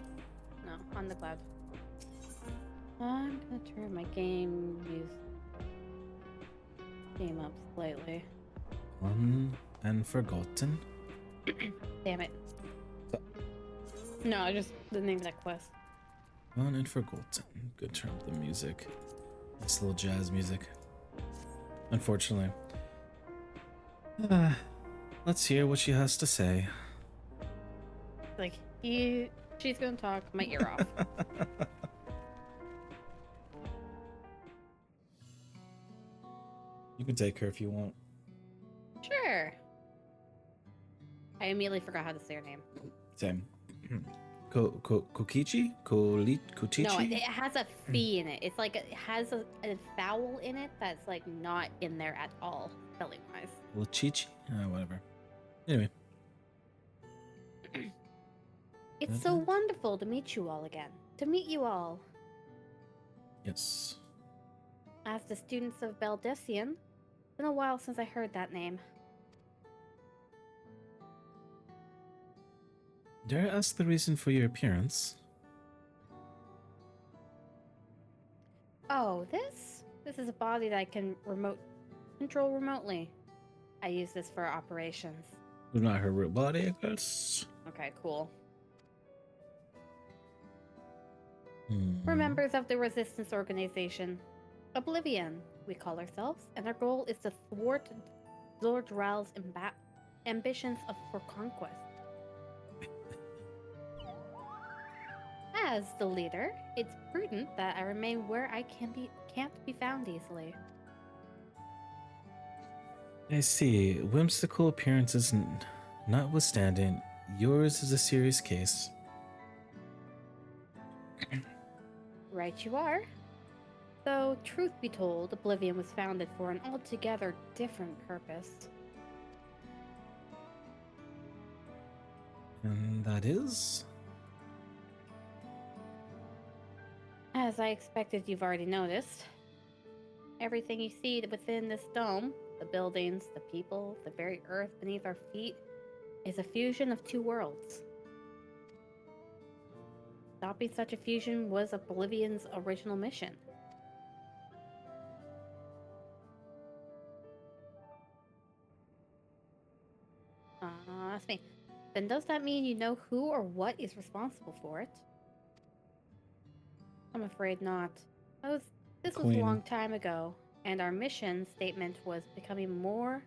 No, on the cloud. I'm gonna turn my game up slightly. And forgotten. Damn it. No, just the name of that quest. Gone and forgotten. Good term of the music. Nice little jazz music. Unfortunately. Let's hear what she has to say. Like, she's gonna talk my ear off. You can take her if you want. Sure. I immediately forgot how to say her name. Same. Kokichi? Kotichi? No, it has a fee in it. It's like it has a vowel in it that's like not in there at all, spelling wise. Lachichi? Whatever. Anyway. It's so wonderful to meet you all again. To meet you all. Yes. As the students of Baldessian, it's been a while since I heard that name. Dare I ask the reason for your appearance? Oh, this is a body that I can control remotely. I use this for operations. Not her real body, I guess. Okay, cool. We're members of the resistance organization, Oblivion, we call ourselves, and our goal is to thwart Zordral's ambitions for conquest. As the leader, it's prudent that I remain where I can't be found easily. I see. Whimsical appearances notwithstanding, yours is a serious case. Right you are. Though, truth be told, Oblivion was founded for an altogether different purpose. And that is? As I expected, you've already noticed. Everything you see within this dome, the buildings, the people, the very earth beneath our feet, is a fusion of two worlds. Stopping such a fusion was Oblivion's original mission. That's me. Then does that mean you know who or what is responsible for it? I'm afraid not. This was a long time ago, and our mission statement was becoming more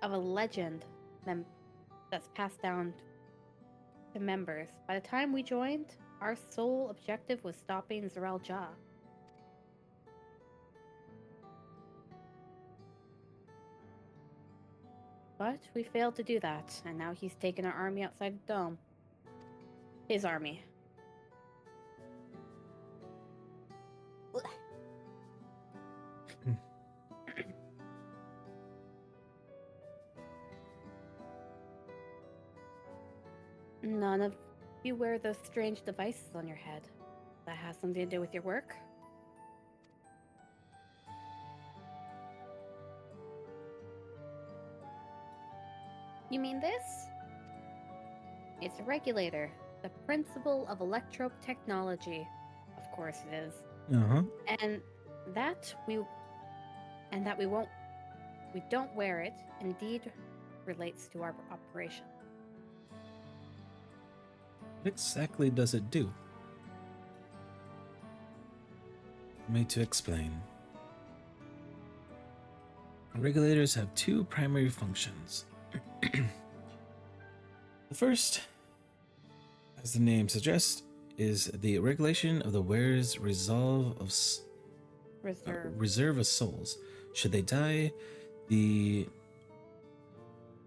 of a legend that's passed down to members. By the time we joined, our sole objective was stopping Zarel Ja. But we failed to do that, and now he's taken our army outside the dome. His army. None of you wear those strange devices on your head. That has something to do with your work? You mean this? It's a regulator. The principle of electro-technology. Of course it is. Uh-huh. And that and that we don't wear it indeed relates to our operation. What exactly does it do? Me to explain. Regulators have two primary functions. The first, as the name suggests, is the regulation of the wearer's reserve of souls. Should they die, the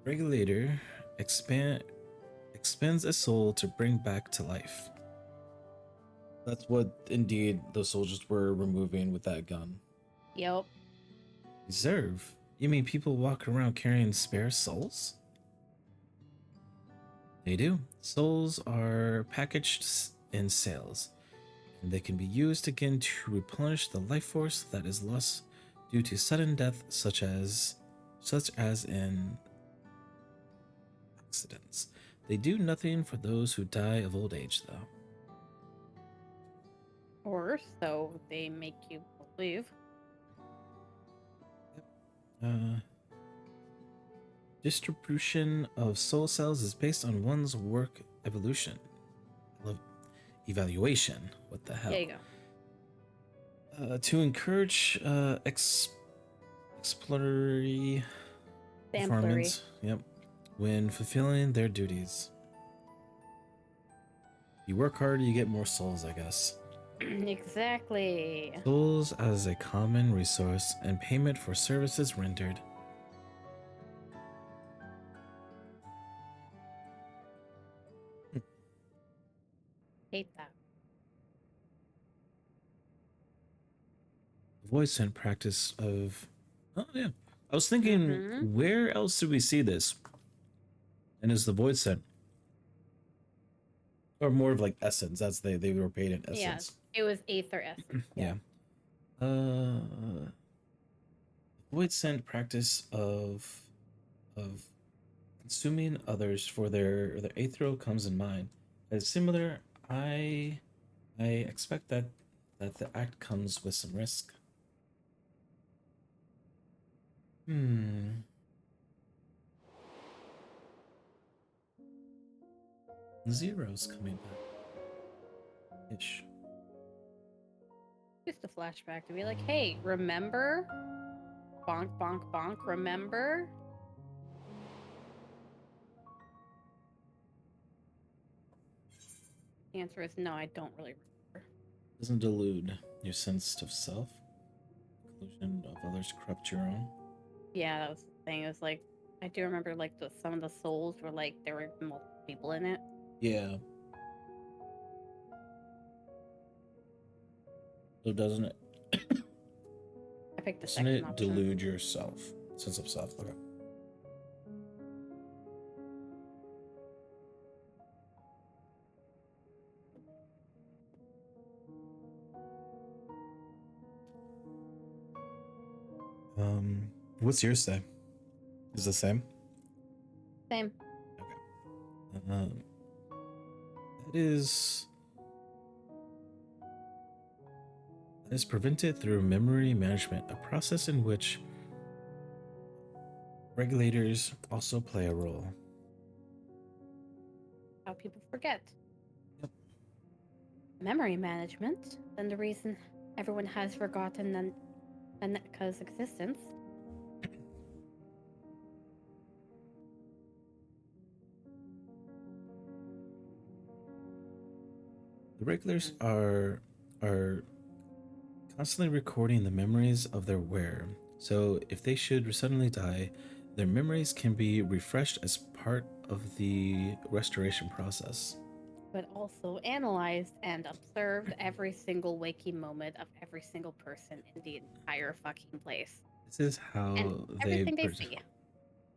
regulator expends a soul to bring back to life. That's what indeed the soldiers were removing with that gun. Yep. Reserve? You mean people walk around carrying spare souls? They do. Souls are packaged in sails, and they can be used again to replenish the life force that is lost due to sudden death, such as in accidents. They do nothing for those who die of old age, though. Or so they make you believe. Distribution of soul cells is based on one's work evaluation. What the hell? There you go. To encourage exploratory performance. Yep. When fulfilling their duties. You work harder, you get more souls, I guess. Exactly. Souls as a common resource and payment for services rendered. Hate that. Voice and practice of... Oh, yeah. I was thinking, where else do we see this? And is the void scent? Or more of like essence. That's they were paid in essence. Yeah, it was Aether essence. Yeah. Void scent practice of consuming others for their aethero comes in mind. As similar, I expect that the act comes with some risk. Zero's coming back. Ish. Just a flashback to be like, hey, remember? Bonk, bonk, bonk, remember? The answer is no, I don't really remember. Doesn't delude your sense of self. Conclusion of others corrupt your own. Yeah, that was the thing. It was like, I do remember like some of the souls were like, there were multiple people in it. Yeah. So doesn't it? I picked the doesn't second it option. delude your self? Sense of self. Okay. What's yours say? Is the same? Same. Okay. That is prevented through memory management, a process in which regulators also play a role. How people forget. Yep. Memory management, then the reason everyone has forgotten Nanetka's existence. The regulars are constantly recording the memories of their wearer. So if they should suddenly die, their memories can be refreshed as part of the restoration process. But also analyzed and observed every single waking moment of every single person in the entire fucking place. This is how everything they see.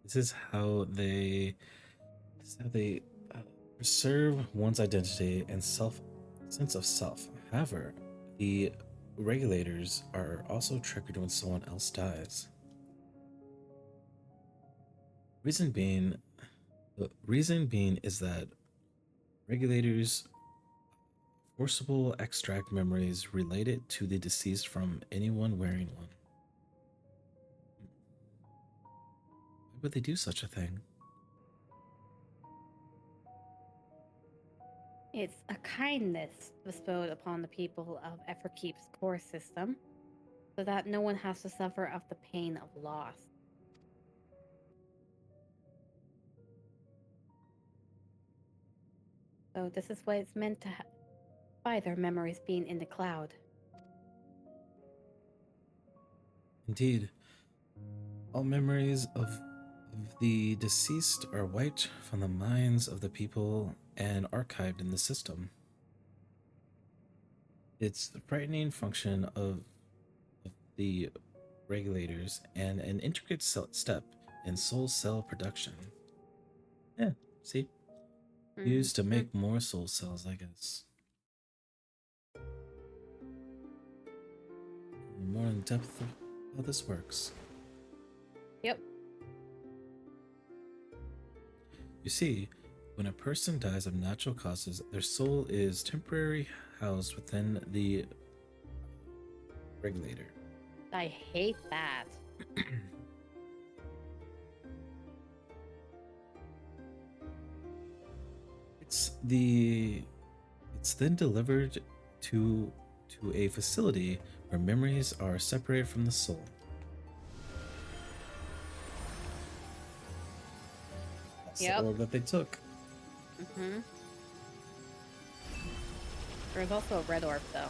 This is how they preserve one's identity and sense of self. However, the regulators are also triggered when someone else dies. The reason being is that regulators forcibly extract memories related to the deceased from anyone wearing one. would they do such a thing? It's a kindness bestowed upon the people of Everkeep's core system, so that no one has to suffer of the pain of loss. So this is what it's meant to by their memories being in the cloud. Indeed, all memories of the deceased are wiped from the minds of the people and archived in the system. It's the frightening function of the regulators and an intricate step in soul cell production. Yeah, see? Used to make more soul cells, I guess. More in depth of how this works. Yep. You see, when a person dies of natural causes, their soul is temporarily housed within the regulator. I hate that. It's then delivered to a facility where memories are separated from the soul. That's the order that they took. There's also a red orb, though.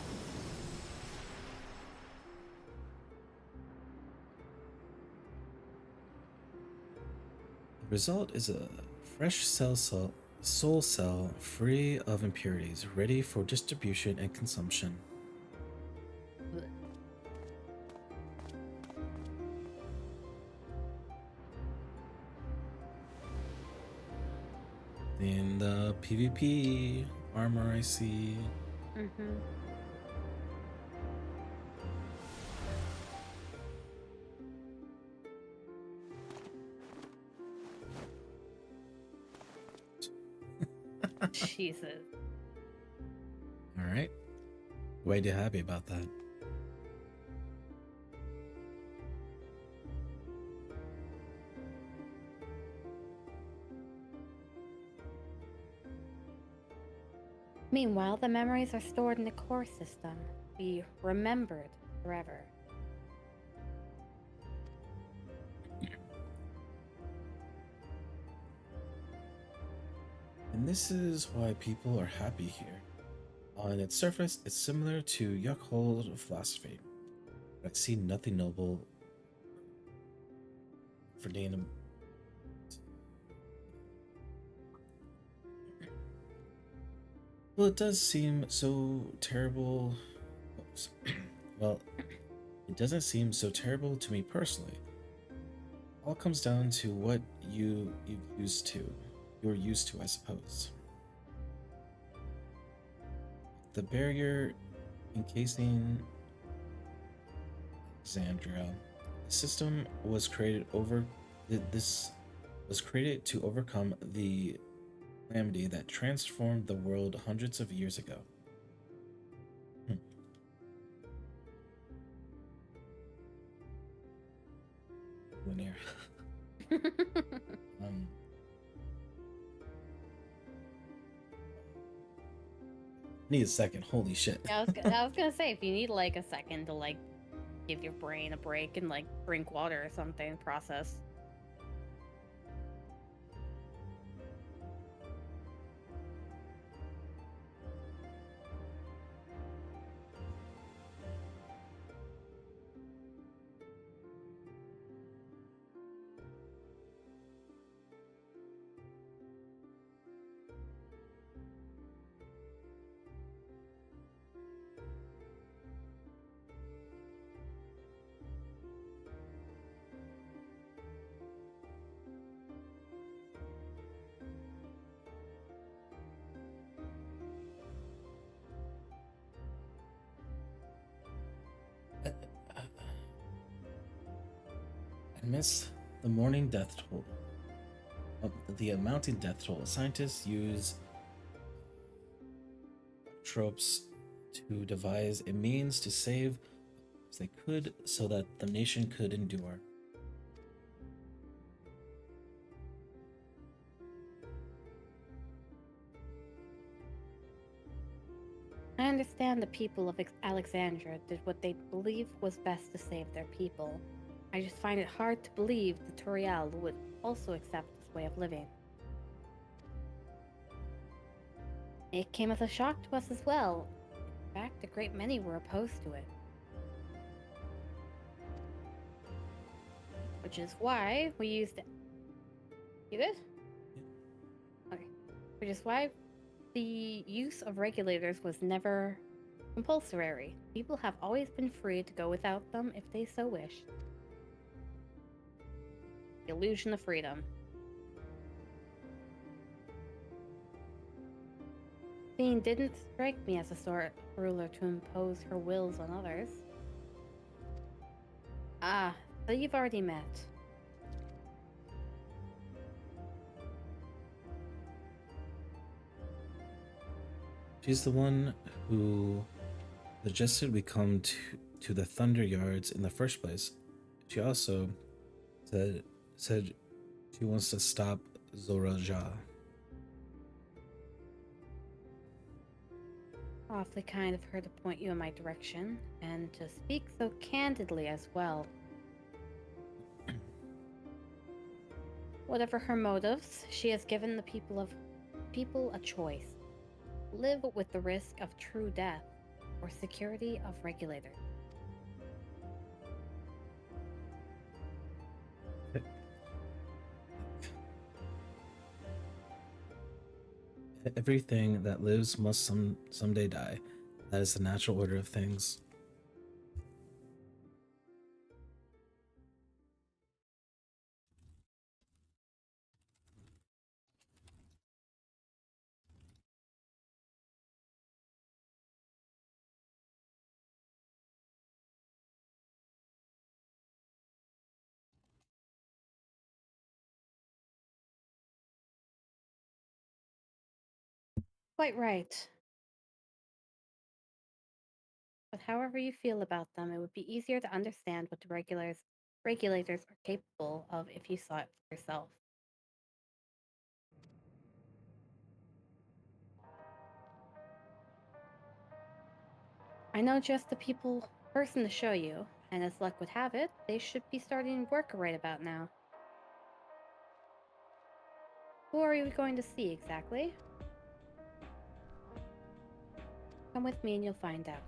The result is a fresh soul cell free of impurities, ready for distribution and consumption. In the PvP armor I see. Jesus. Alright. Way too happy about that. Meanwhile, the memories are stored in the core system, be remembered forever. And this is why people are happy here. On its surface, it's similar to Yuckhold philosophy, but I see nothing noble for Dana. Well, it does seem so terrible. Well, it doesn't seem so terrible to me personally. All comes down to what you're used to, I suppose. The barrier encasing Alexandria. The system was created to overcome the calamity that transformed the world hundreds of years ago. Linear. Need a second. Holy shit. I was gonna say, if you need like a second to like give your brain a break and like drink water or something, process. Amidst the morning death toll, the mounting death toll, scientists use tropes to devise a means to save as they could so that the nation could endure. I understand the people of Alexandria did what they believed was best to save their people. I just find it hard to believe the Toriel would also accept this way of living. It came as a shock to us as well. In fact, a great many were opposed to it. Which is why we used it. You good? Okay. Which is why the use of regulators was never compulsory. People have always been free to go without them if they so wished. The illusion of freedom. Thane didn't strike me as a sort of ruler to impose her wills on others. Ah, so you've already met. She's the one who suggested we come to the Thunder Yards in the first place. She also said she wants to stop Zorelja. Awfully kind of her to point you in my direction, and to speak so candidly as well. Whatever her motives, she has given the people a choice. Live with the risk of true death, or security of regulator. Everything that lives must someday die. That is the natural order of things. Quite right. But however you feel about them, it would be easier to understand what the regulators are capable of if you saw it for yourself. I know just the person to show you, and as luck would have it, they should be starting work right about now. Who are you going to see exactly? Come with me and you'll find out.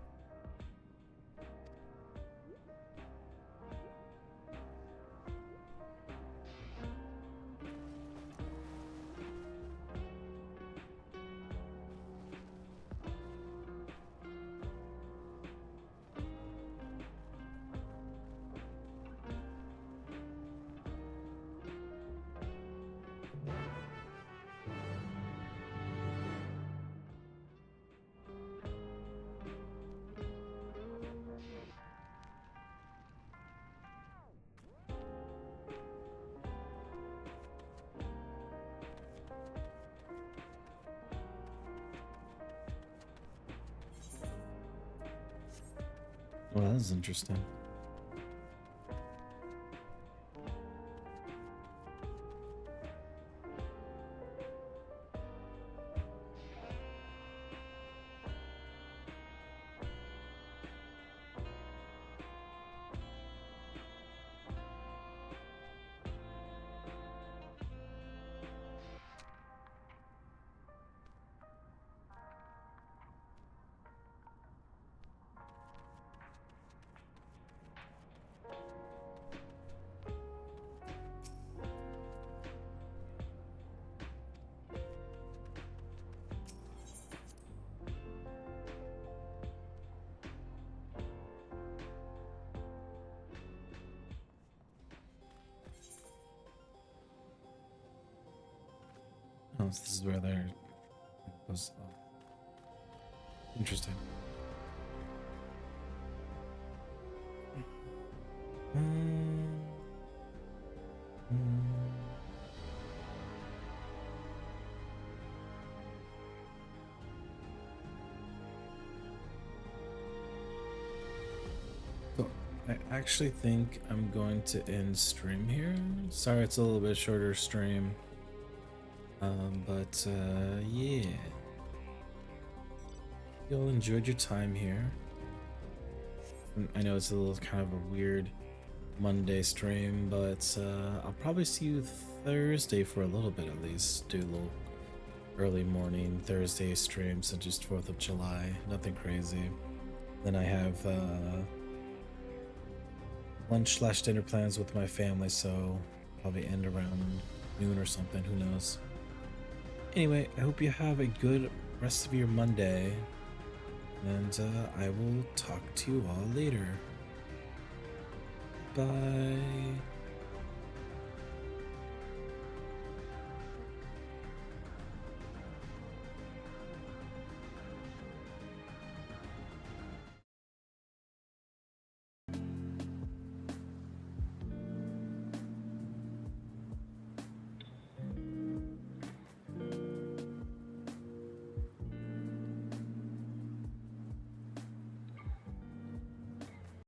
Well, that is interesting. Oh, so this is where they're... Interesting. So, I actually think I'm going to end stream here. Sorry it's a little bit shorter stream. Yeah. you all enjoyed your time here. I know it's a little kind of a weird Monday stream, but I'll probably see you Thursday for a little bit at least. Do a little early morning Thursday stream, so just 4th of July, nothing crazy. Then I have lunch/dinner plans with my family, so probably end around noon or something, who knows. Anyway, I hope you have a good rest of your Monday, and I will talk to you all later. Bye.